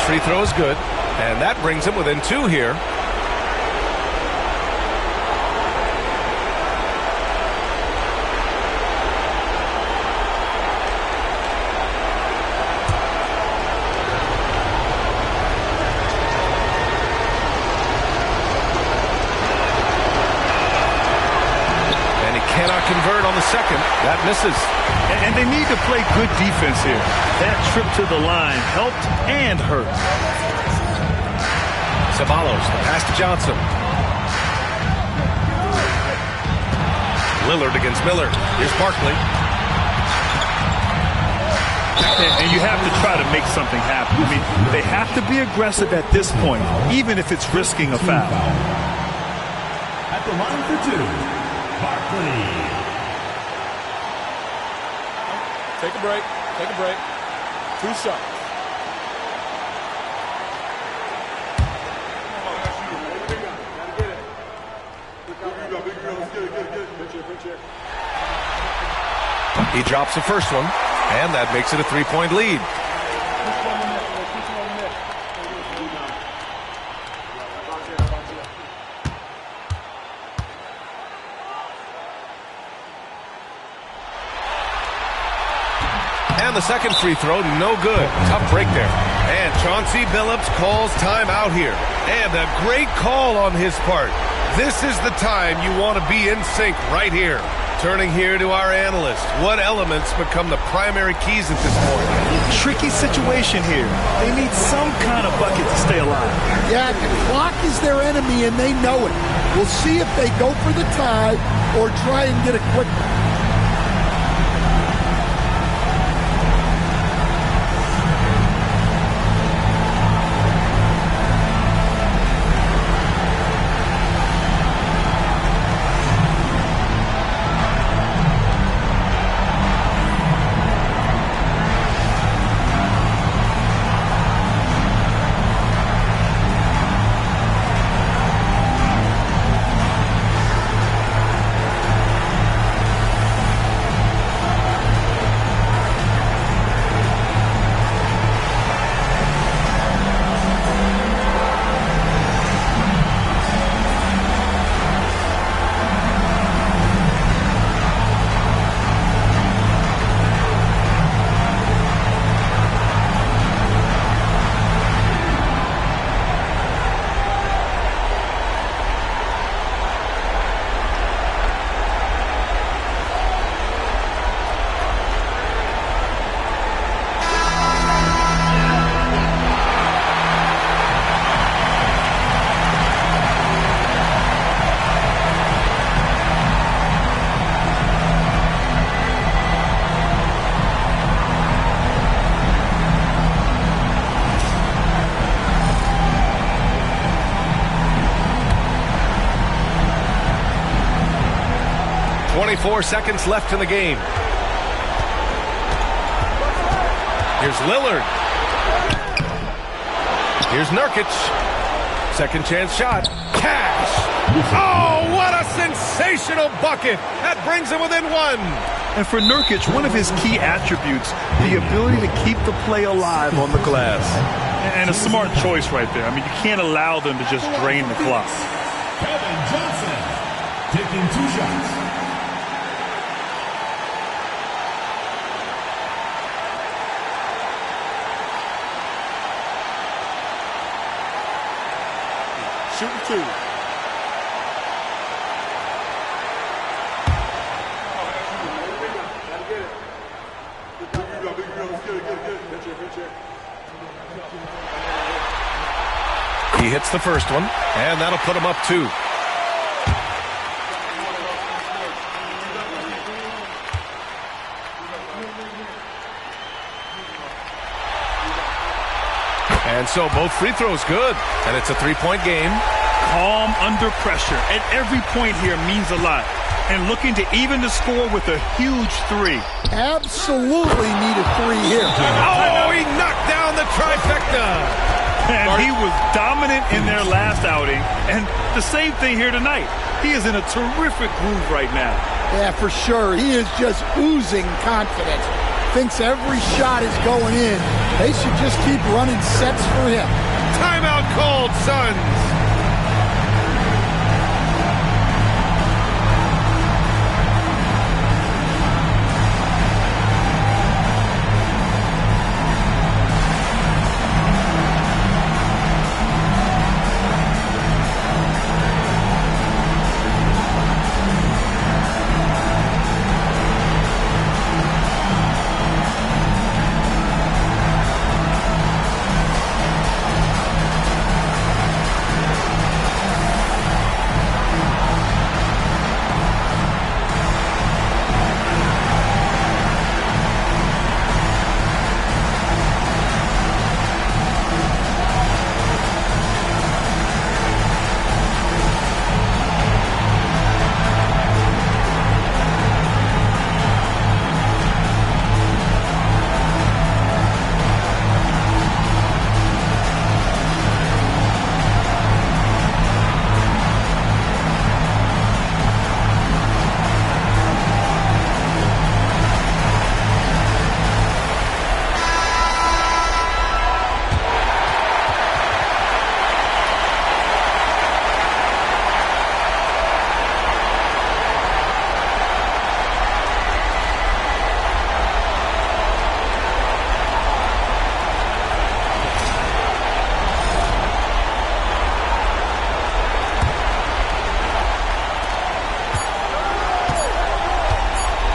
Free throw is good, and that brings him within 2 here. And he cannot convert on the second. That misses. And they need to play good defense here. That trip to the line helped and hurt. Ceballos, the pass to Johnson. Lillard against Miller. Here's Barkley. And you have to try to make something happen. I mean, they have to be aggressive at this point, even if it's risking a foul. At the line for 2, Barkley. Take a break. Take a break. 2 shots. He drops the first one, and that makes it a 3-point lead. And the second free throw, no good. Tough break there. And Chauncey Billups calls timeout here. And a great call on his part. This is the time you want to be in sync right here. Turning here to our analyst. What elements become the primary keys at this point? Tricky situation here. They need some kind of bucket to stay alive. Yeah, the clock is their enemy, and they know it. We'll see if they go for the tie or try and get a quick one. .4 seconds left in the game. Here's Lillard. Here's Nurkic. Second chance shot. Cash. Oh, what a sensational bucket. That brings him within one. And for Nurkic, one of his key attributes, the ability to keep the play alive on the glass. And a smart choice right there. I mean, you can't allow them to just drain the clock. Kevin Johnson taking 2 shots. Shooting 2. He hits the first one, and that'll put him up 2. And so both free throws good, and it's a 3-point game. Calm under pressure, and every point here means a lot. And looking to even the score with a huge 3. Absolutely need a 3 here. Oh, he knocked down the trifecta. And he was dominant in their last outing, and the same thing here tonight. He is in a terrific groove right now. Yeah, for sure. He is just oozing confidence. Thinks every shot is going in. They should just keep running sets for him. Timeout called, Suns.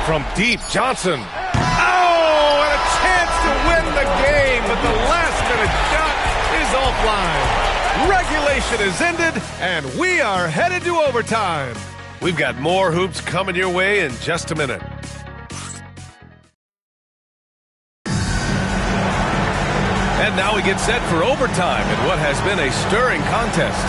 From deep, Johnson. Oh, and a chance to win the game, but the last-minute shot is offline. Regulation is ended, and we are headed to overtime. We've got more hoops coming your way in just a minute. And now we get set for overtime in what has been a stirring contest.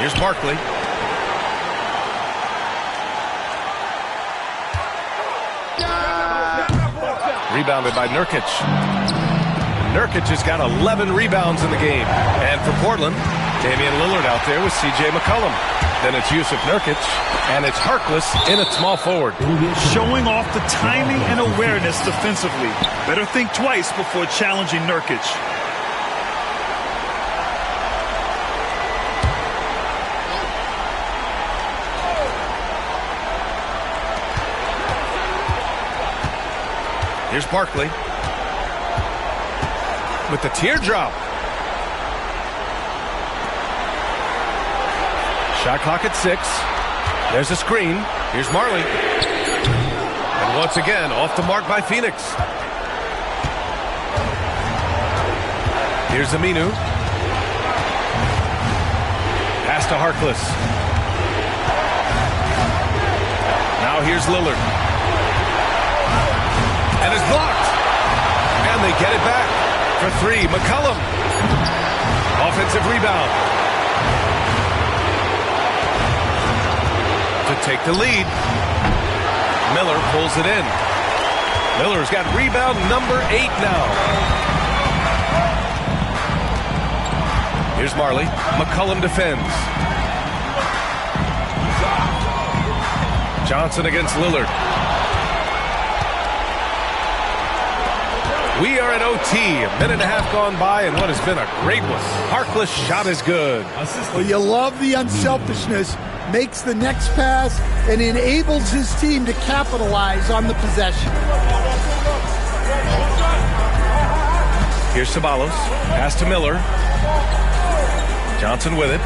Here's Barkley. Rebounded by Nurkic. Nurkic has got 11 rebounds in the game. And for Portland, Damian Lillard out there with C.J. McCollum. Then it's Yusuf Nurkic, and it's Harkless in at small forward. Showing off the timing and awareness defensively. Better think twice before challenging Nurkic. Here's Barkley with the teardrop. Shot clock at 6. There's a screen. Here's Marley. And once again, off the mark by Phoenix. Here's Aminu. Pass to Harkless. Now here's Lillard. And it's blocked. And they get it back for 3. McCollum. Offensive rebound. To take the lead. Miller pulls it in. Miller's got rebound number 8 now. Here's Marley. McCollum defends. Johnson against Lillard. We are at OT, a minute and a half gone by, and what has been a great one. Harkless shot is good. Well, you love the unselfishness. Makes the next pass and enables his team to capitalize on the possession. Here's Ceballos. Pass to Miller. Johnson with it.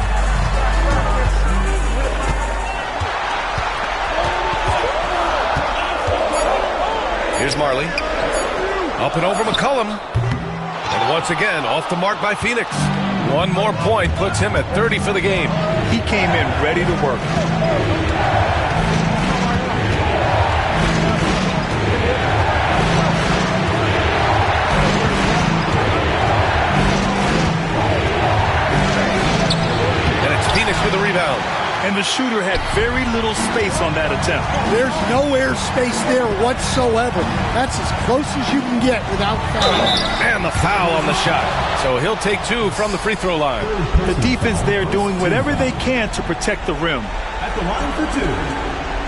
Here's Marley. Up and over McCollum. And once again, off the mark by Phoenix. One more point puts him at 30 for the game. He came in ready to work. And it's Phoenix with the rebound. And the shooter had very little space on that attempt. There's no air space there whatsoever. That's as close as you can get without foul. And the foul on the shot. So he'll take 2 from the free throw line. The defense there doing whatever they can to protect the rim. At the line for 2,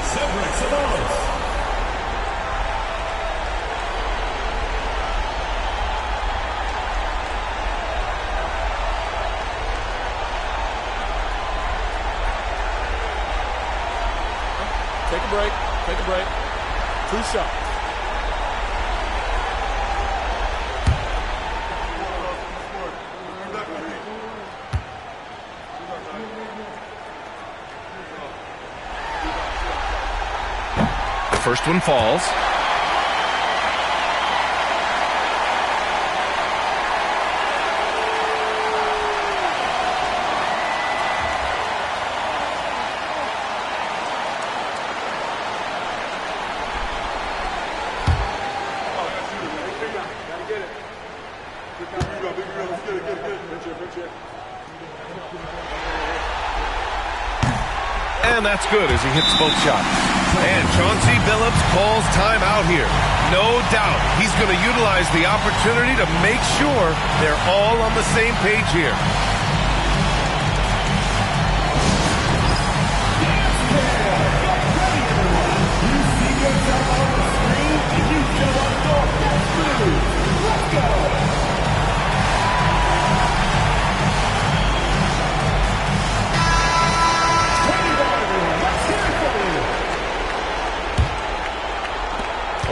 Cedric Ceballos. Take a break. Take a break. 2 shots. The first one falls. And that's good as he hits both shots. And Chauncey Billups calls timeout here. No doubt he's going to utilize the opportunity to make sure they're all on the same page here. Let's go!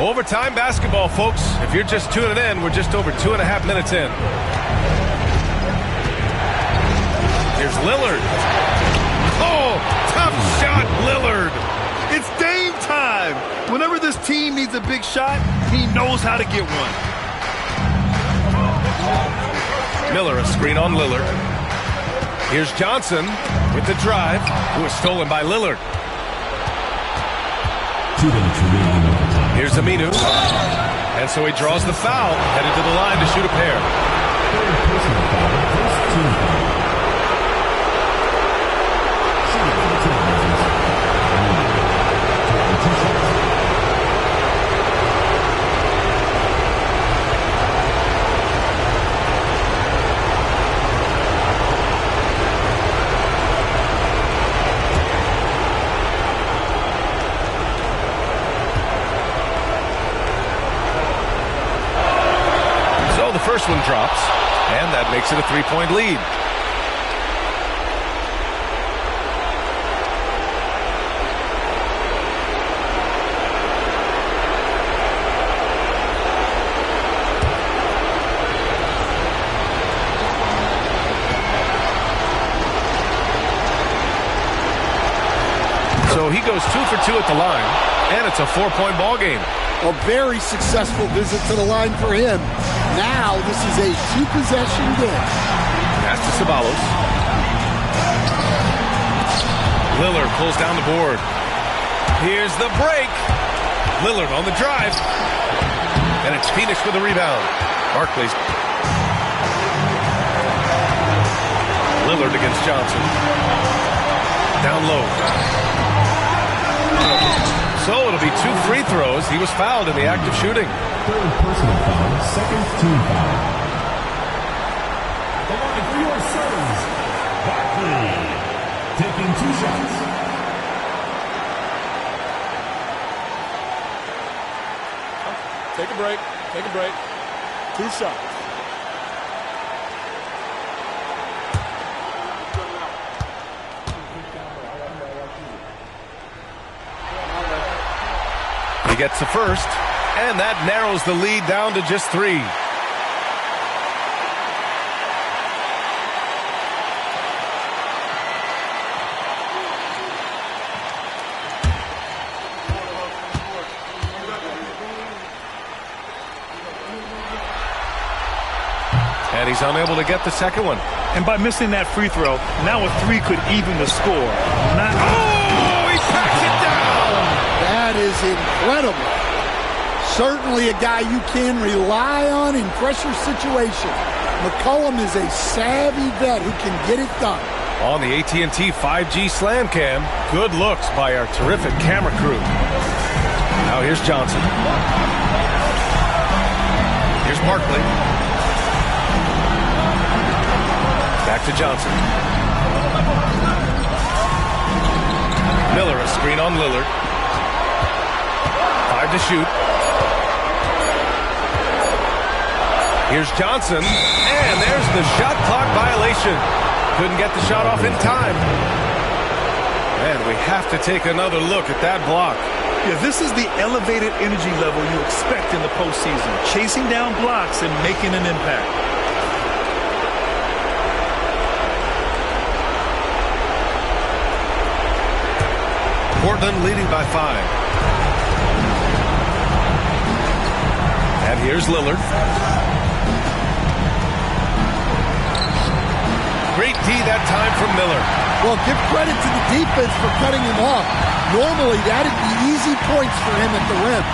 Overtime basketball, folks. If you're just tuning in, we're just over 2.5 minutes in. Here's Lillard. Oh, tough shot, Lillard. It's Dame time. Whenever this team needs a big shot, he knows how to get one. Miller, a screen on Lillard. Here's Johnson with the drive, who was stolen by Lillard. 2 minutes remaining in overtime. Here's Aminu. And so he draws the foul, headed to the line to shoot a pair. Third personal foul, first team foul. Shooting for the Trailblazers. Taking 2 shots. First one drops, and that makes it a 3-point lead. So he goes 2 for 2 at the line, and it's a 4-point ball game. A very successful visit to the line for him. Now this is a 2-possession game. Pass to Ceballos. Lillard pulls down the board. Here's the break. Lillard on the drive. And it's Phoenix with the rebound. Barkley's. Lillard against Johnson. Down low. So it'll be 2 free throws. He was fouled in the act of shooting. Third personal foul, second team foul. The line for your serves, Barkley, taking 2 shots. Take a break. Take a break. 2 shots. He gets the first, and that narrows the lead down to just 3. And he's unable to get the second one. And by missing that free throw, now a 3 could even the score. Oh, he packs it down! That is incredible. Certainly a guy you can rely on in pressure situations. McCollum is a savvy vet who can get it done. On the AT&T 5G Slam Cam, good looks by our terrific camera crew. Now here's Johnson. Here's Barkley. Back to Johnson. Miller, a screen on Lillard. 5 to shoot. Here's Johnson, and there's the shot clock violation. Couldn't get the shot off in time. And we have to take another look at that block. Yeah, this is the elevated energy level you expect in the postseason. Chasing down blocks and making an impact. Portland leading by 5. And here's Lillard. Great D that time from Miller. Well, give credit to the defense for cutting him off. Normally, that'd be easy points for him at the rim.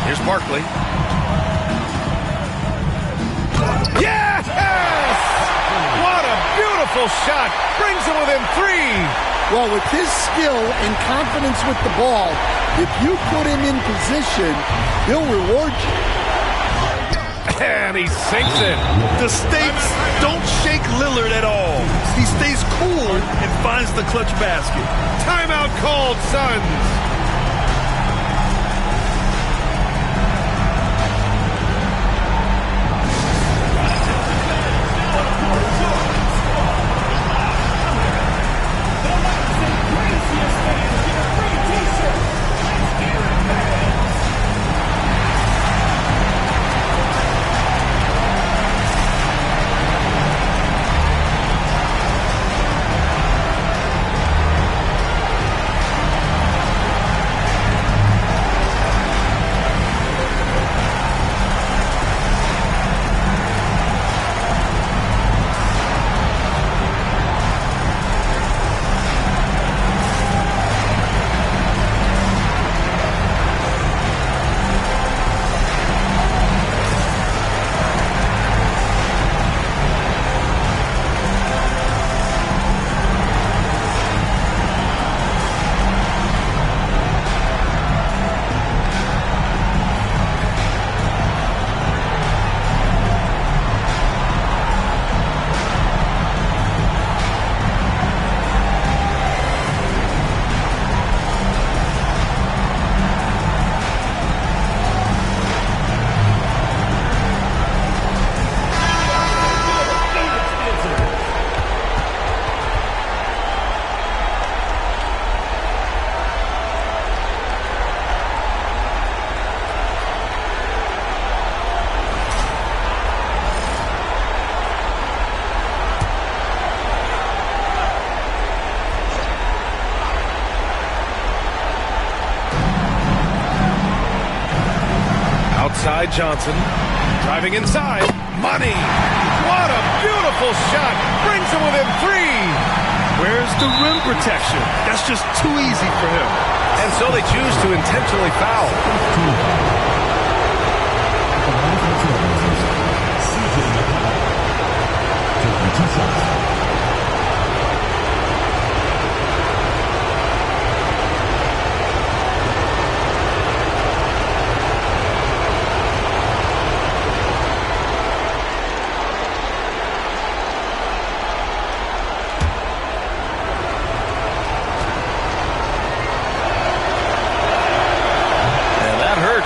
Here's Barkley. Yes! What a beautiful shot. Brings him within 3. Well, with his skill and confidence with the ball, if you put him in position, he'll reward you. And he sinks it. The stakes don't shake Lillard at all. He stays cool and finds the clutch basket. Timeout called, Suns. inside Johnson. Driving inside. Money. What a beautiful shot. Brings him within 3. Where's the rim protection? That's just too easy for him. And so they choose to intentionally foul.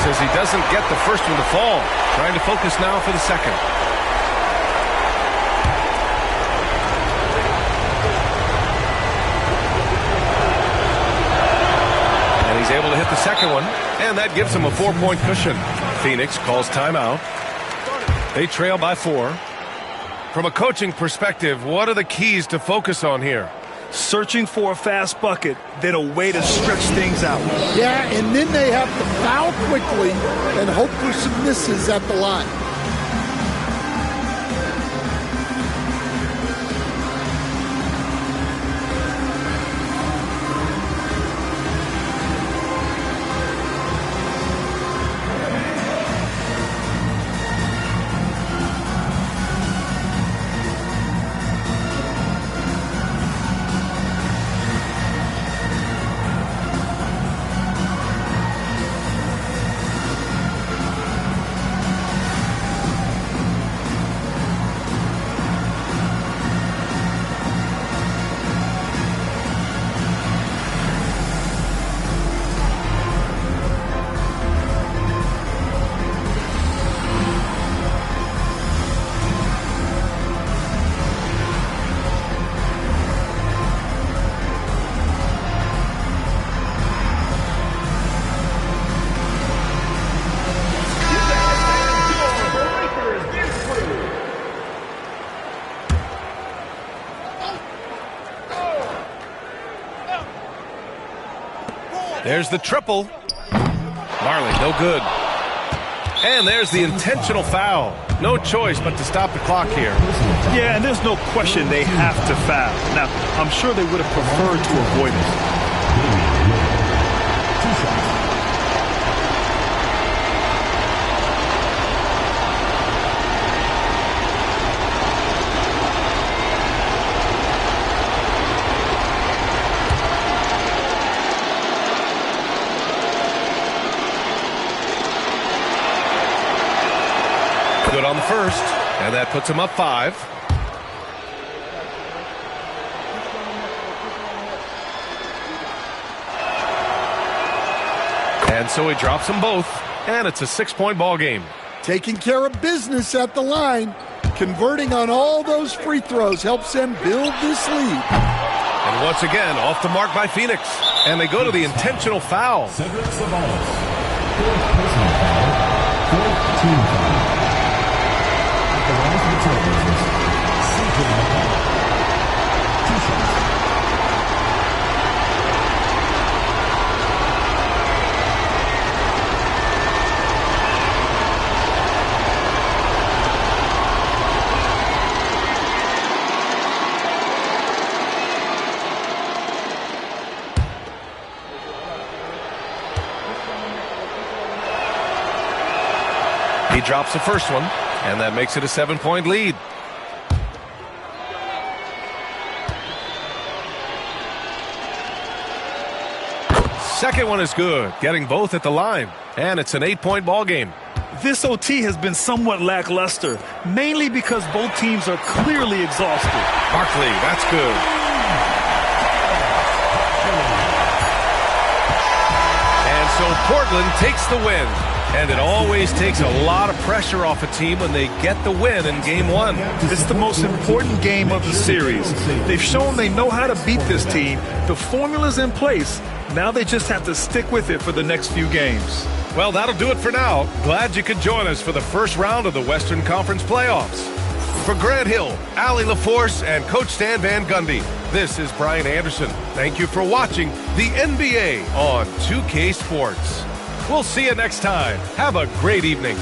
As he doesn't get the first one to fall. Trying to focus now for the second. And he's able to hit the second one, and that gives him a 4-point cushion. Phoenix calls timeout. They trail by 4. From a coaching perspective, what are the keys to focus on here? Searching for a fast bucket, then a way to stretch things out. Yeah, and then they have to foul quickly and hope for some misses at the line. There's the triple. Marley, no good. And there's the intentional foul. No choice but to stop the clock here. Yeah, and there's no question they have to foul. Now, I'm sure they would have preferred to avoid it. Good on the first, and that puts him up 5. And so he drops them both, and it's a 6-point ball game. Taking care of business at the line, converting on all those free throws helps them build this lead. And once again, off the mark by Phoenix, and they go to the intentional foul. Cedric Ceballos, 4th personal foul, 4th team foul. At the line for the Trailblazers, CJ McCollum. 2 shots. He drops the first one, and that makes it a 7-point lead. Second one is good, getting both at the line, and it's an 8-point ball game. This OT has been somewhat lackluster, mainly because both teams are clearly exhausted. Barkley, that's good. And so Portland takes the win. And it always takes a lot of pressure off a team when they get the win in Game 1. It's the most important game of the series. They've shown they know how to beat this team. The formula's in place. Now they just have to stick with it for the next few games. Well, that'll do it for now. Glad you could join us for the first round of the Western Conference playoffs. For Grant Hill, Allie LaForce, and Coach Stan Van Gundy, this is Brian Anderson. Thank you for watching the NBA on 2K Sports. We'll see you next time. Have a great evening.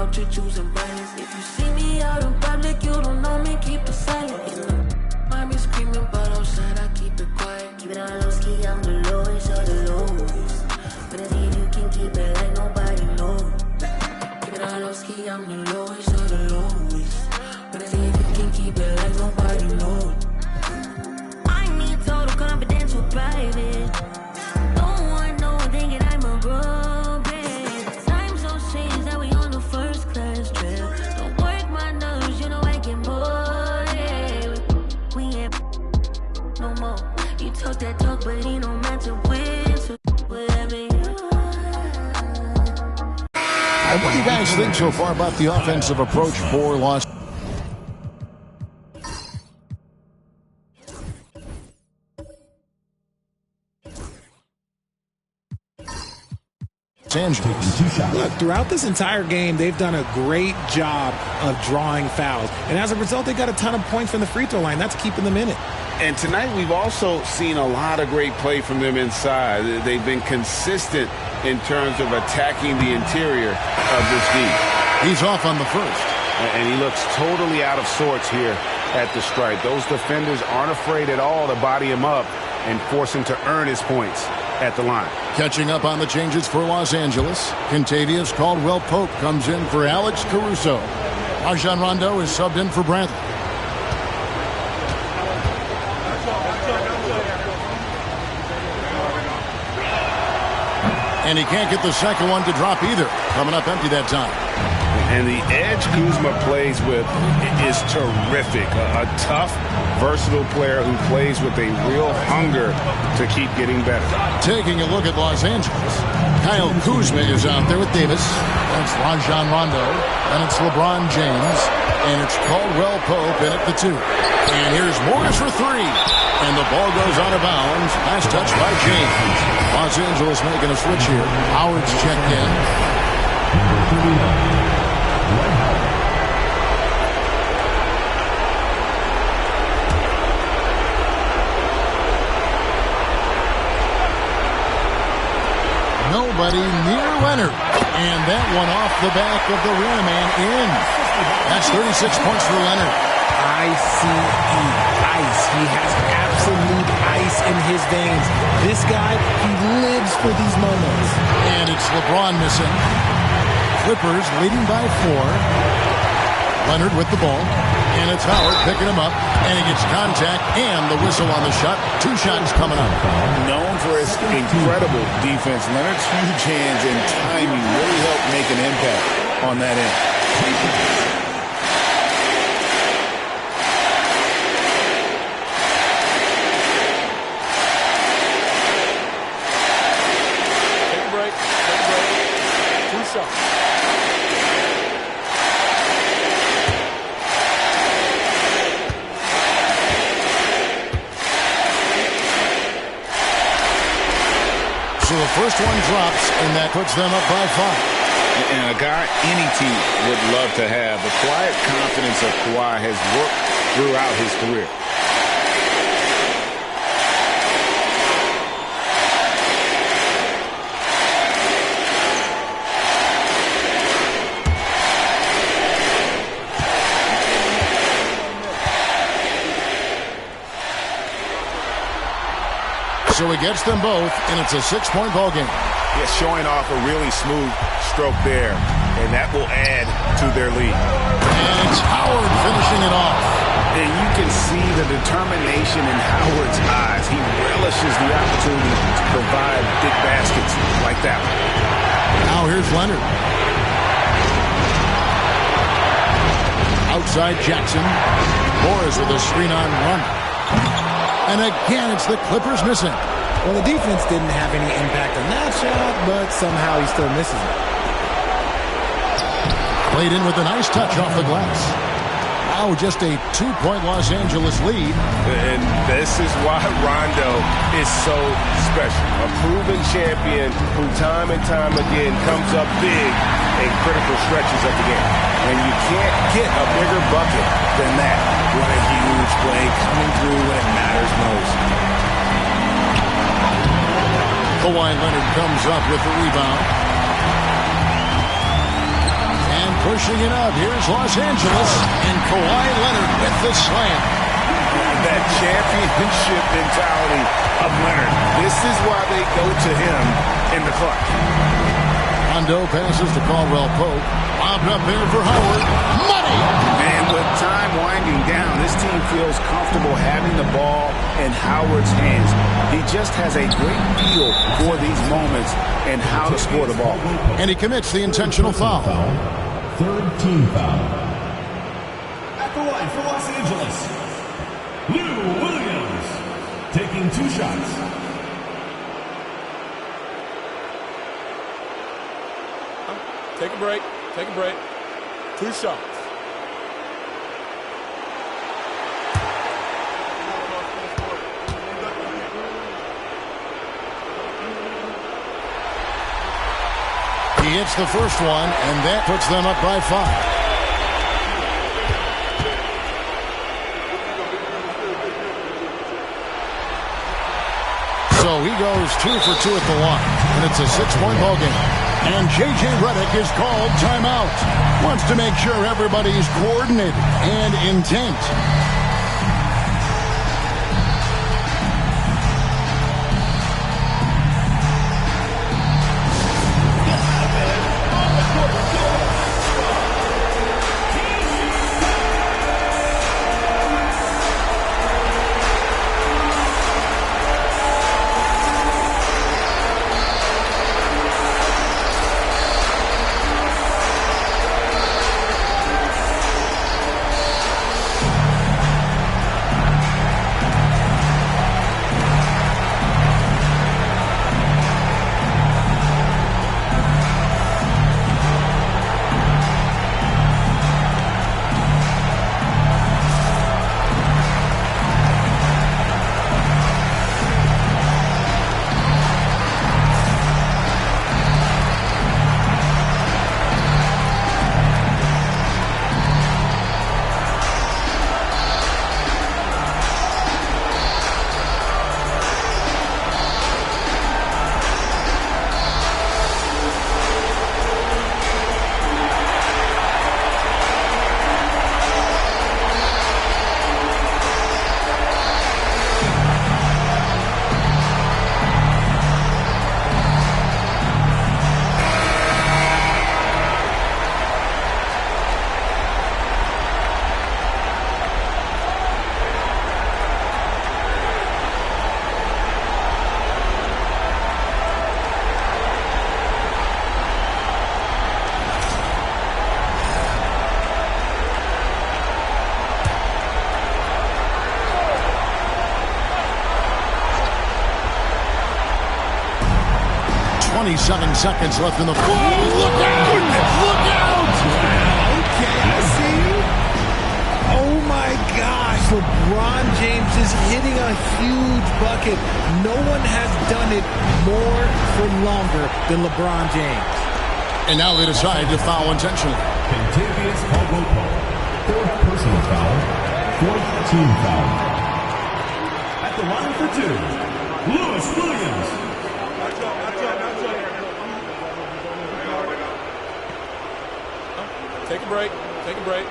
out, you're choosing violence. If you see me out in public, you don't know me, keep it silent. I be screaming, but outside I keep it quiet. Keep it on low ski, I'm the lowest of the lowest. But I think you can keep it like nobody knows. Keep it on low ski, I'm the lowest of the lowest. But I think you can keep it like nobody knows. I need total confidence with private. Don't want no one thinking I'm a robot. Time so strange that we on the first class trip. Don't work my nerves, you know I get bored. We ain't no more. You talk that talk, but he no match it with. So whatever you And what do you guys think so far about the offensive approach for Los Angeles? Look, throughout this entire game, they've done a great job of drawing fouls. And as a result, they got a ton of points from the free throw line. That's keeping them in it. And tonight we've also seen a lot of great play from them inside. They've been consistent in terms of attacking the interior of this game. He's off on the first. And he looks totally out of sorts here at the stripe. Those defenders aren't afraid at all to body him up and force him to earn his points at the line. Catching up on the changes for Los Angeles, Kentavious Caldwell-Pope comes in for Alex Caruso. Rajon Rondo is subbed in for Bradley. And he can't get the second one to drop either. Coming up empty that time. And the edge Kuzma plays with is terrific. A tough, versatile player who plays with a real hunger to keep getting better. Taking a look at Los Angeles. Kyle Kuzma is out there with Davis. That's Rajon Rondo. And it's LeBron James. And it's Caldwell-Pope in at the 2. And here's Morris for 3. And the ball goes out of bounds. Last touch by James. Los Angeles making a switch here. Howard's checked in. Nobody near Leonard. And that one off the back of the rim and in. That's 36 points for Leonard. ICE. Ice. He has absolute ice in his veins. This guy, he lives for these moments. And it's LeBron missing. Clippers leading by 4. Leonard with the ball. And it's Howard picking him up. And he gets contact and the whistle on the shot. 2 shots coming up. Known for his incredible defense, Leonard's huge hands and timing really helped make an impact on that end. So the first one drops, and that puts them up by 5. And a guy any team would love to have. The quiet confidence of Kawhi has worked throughout his career. So he gets them both, and it's a 6-point ball game. Yeah, showing off a really smooth stroke there, and that will add to their lead. And it's Howard finishing it off. And you can see the determination in Howard's eyes. He relishes the opportunity to provide big baskets like that one. Now here's Leonard. Outside Jackson. Morris with a screen on run. And again, it's the Clippers missing. Well, the defense didn't have any impact on that shot, but somehow he still misses it. Played in with a nice touch off the glass. Now just a 2-point Los Angeles lead. And this is why Rondo is so special. A proven champion who time and time again comes up big in critical stretches of the game. And you can't get a bigger bucket than that. What a huge play coming through when it matters most. Kawhi Leonard comes up with the rebound. And Pushing it up. Here's Los Angeles. And Kawhi Leonard with the slam. That championship mentality of Leonard. This is why they go to him in the clutch. Rondo passes to Caldwell Pope. Lobbed up there for Howard. Money! And with time winding down, this team feels comfortable having the ball in Howard's hands. He just has a great feel for these moments and how to score the ball. And he commits the intentional foul. Third team foul. At the line for Los Angeles, Lou Williams taking 2 shots. Take a break. Take a break. 2 shots. He hits the first one, and that puts them up by 5. So he goes 2 for 2 at the line, and it's a 6-point ball game. And J.J. Redick is called timeout. Wants to make sure everybody's coordinated and intent. Seconds left in the fourth. Look out! Look out! Okay, I see. Oh my gosh, LeBron James is hitting a huge bucket. No one has done it more for longer than LeBron James. And now they decide to foul intentionally. Kentavious Caldwell-Pope, 4th personal foul, 4th team foul. At the line for 2, Lewis Williams. Take a break. Take a break.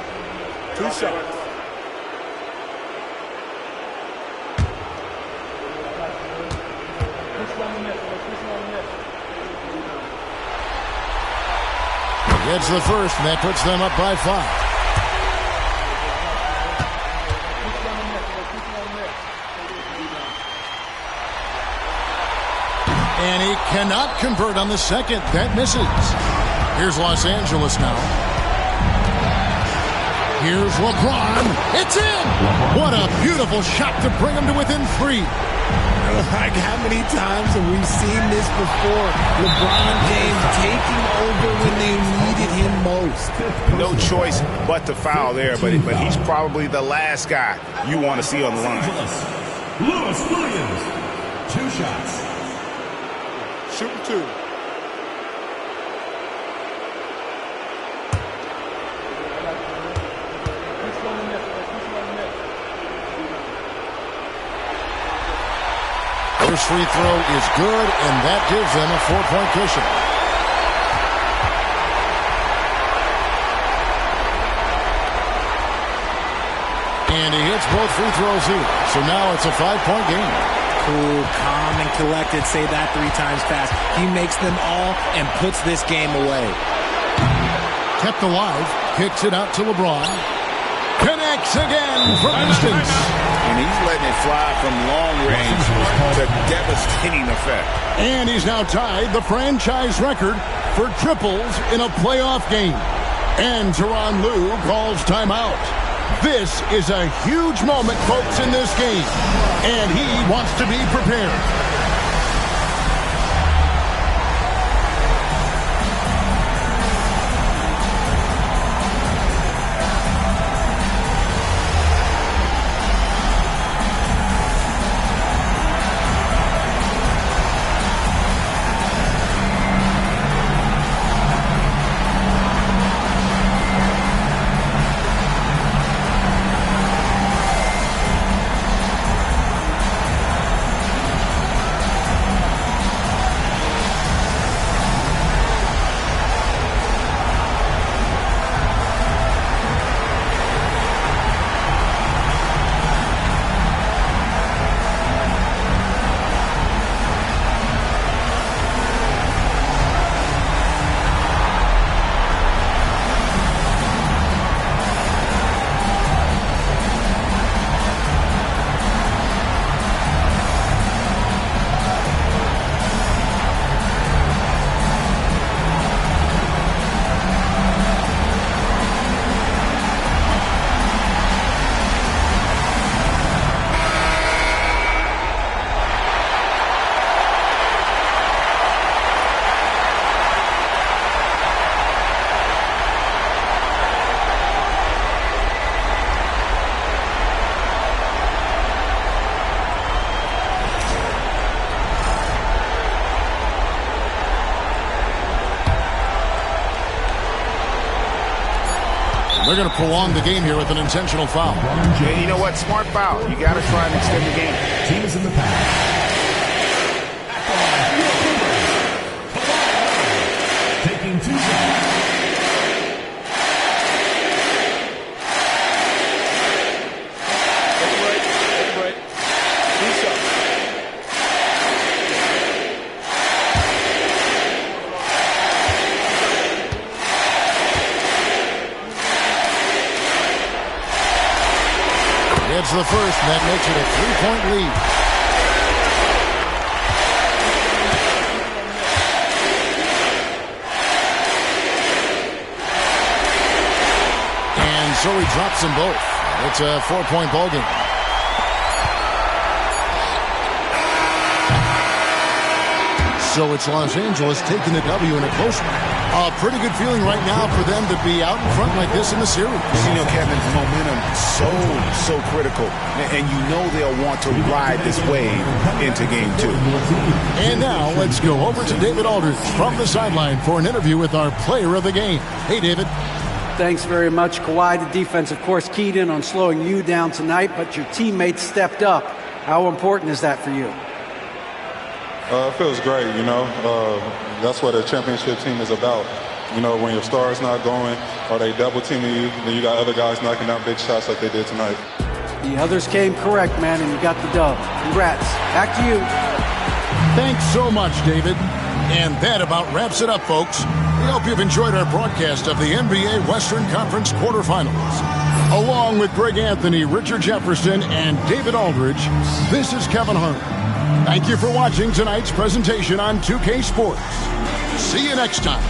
2 shots. Gets the first, and that puts them up by 5. And he cannot convert on the second. That misses. Here's Los Angeles now. Here's LeBron. It's in! What a beautiful shot to bring him to within 3. Like, how many times have we seen this before? LeBron James taking over when they needed him most. No choice but to foul there, but he's probably the last guy you want to see on the line. Lewis Williams, 2 shots. Shooting 2. First free throw is good, and that gives them a 4-point cushion. And he hits both free throws here. So now it's a 5-point game. Cool, calm, and collected. Say that 3 times fast. He makes them all and puts this game away. Kept alive. Kicks it out to LeBron. Connects again from distance. And he's letting it fly from long range to devastating effect. And he's now tied the franchise record for triples in a playoff game. And Tyronn Lue calls timeout. This is a huge moment, folks, in this game. And he wants to be prepared. They're going to prolong the game here with an intentional foul. Yeah, you know what? Smart foul. You got to try and extend the game. Teams in the pass. Taking 2 shots. Take a break. Take a break. 2 shots. It's the first, and that makes it a 3-point lead. And so he drops them both. It's a 4-point ball game. So it's Los Angeles taking the W in a close one. A pretty good feeling right now for them to be out in front like this in the series. You know, Kevin, momentum so critical. And you know they'll want to ride this wave into game 2. And now let's go over to David Aldridge from the sideline for an interview with our player of the game. Hey, David. Thanks very much, Kawhi. The defense, of course, keyed in on slowing you down tonight, but your teammates stepped up. How important is that for you? It feels great, you know. That's what a championship team is about. You know, when your star's not going or they double teaming you, then you got other guys knocking down big shots like they did tonight. The others came correct, man, and you got the dub. Congrats. Back to you. Thanks so much, David. And that about wraps it up, folks. We hope you've enjoyed our broadcast of the NBA Western Conference quarterfinals. Along with Greg Anthony, Richard Jefferson, and David Aldridge, this is Kevin Harlan. Thank you for watching tonight's presentation on 2K Sports. See you next time.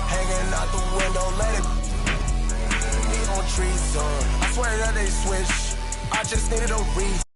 Hanging out the window, let it be on trees, I swear that they switch. I just needed a reason.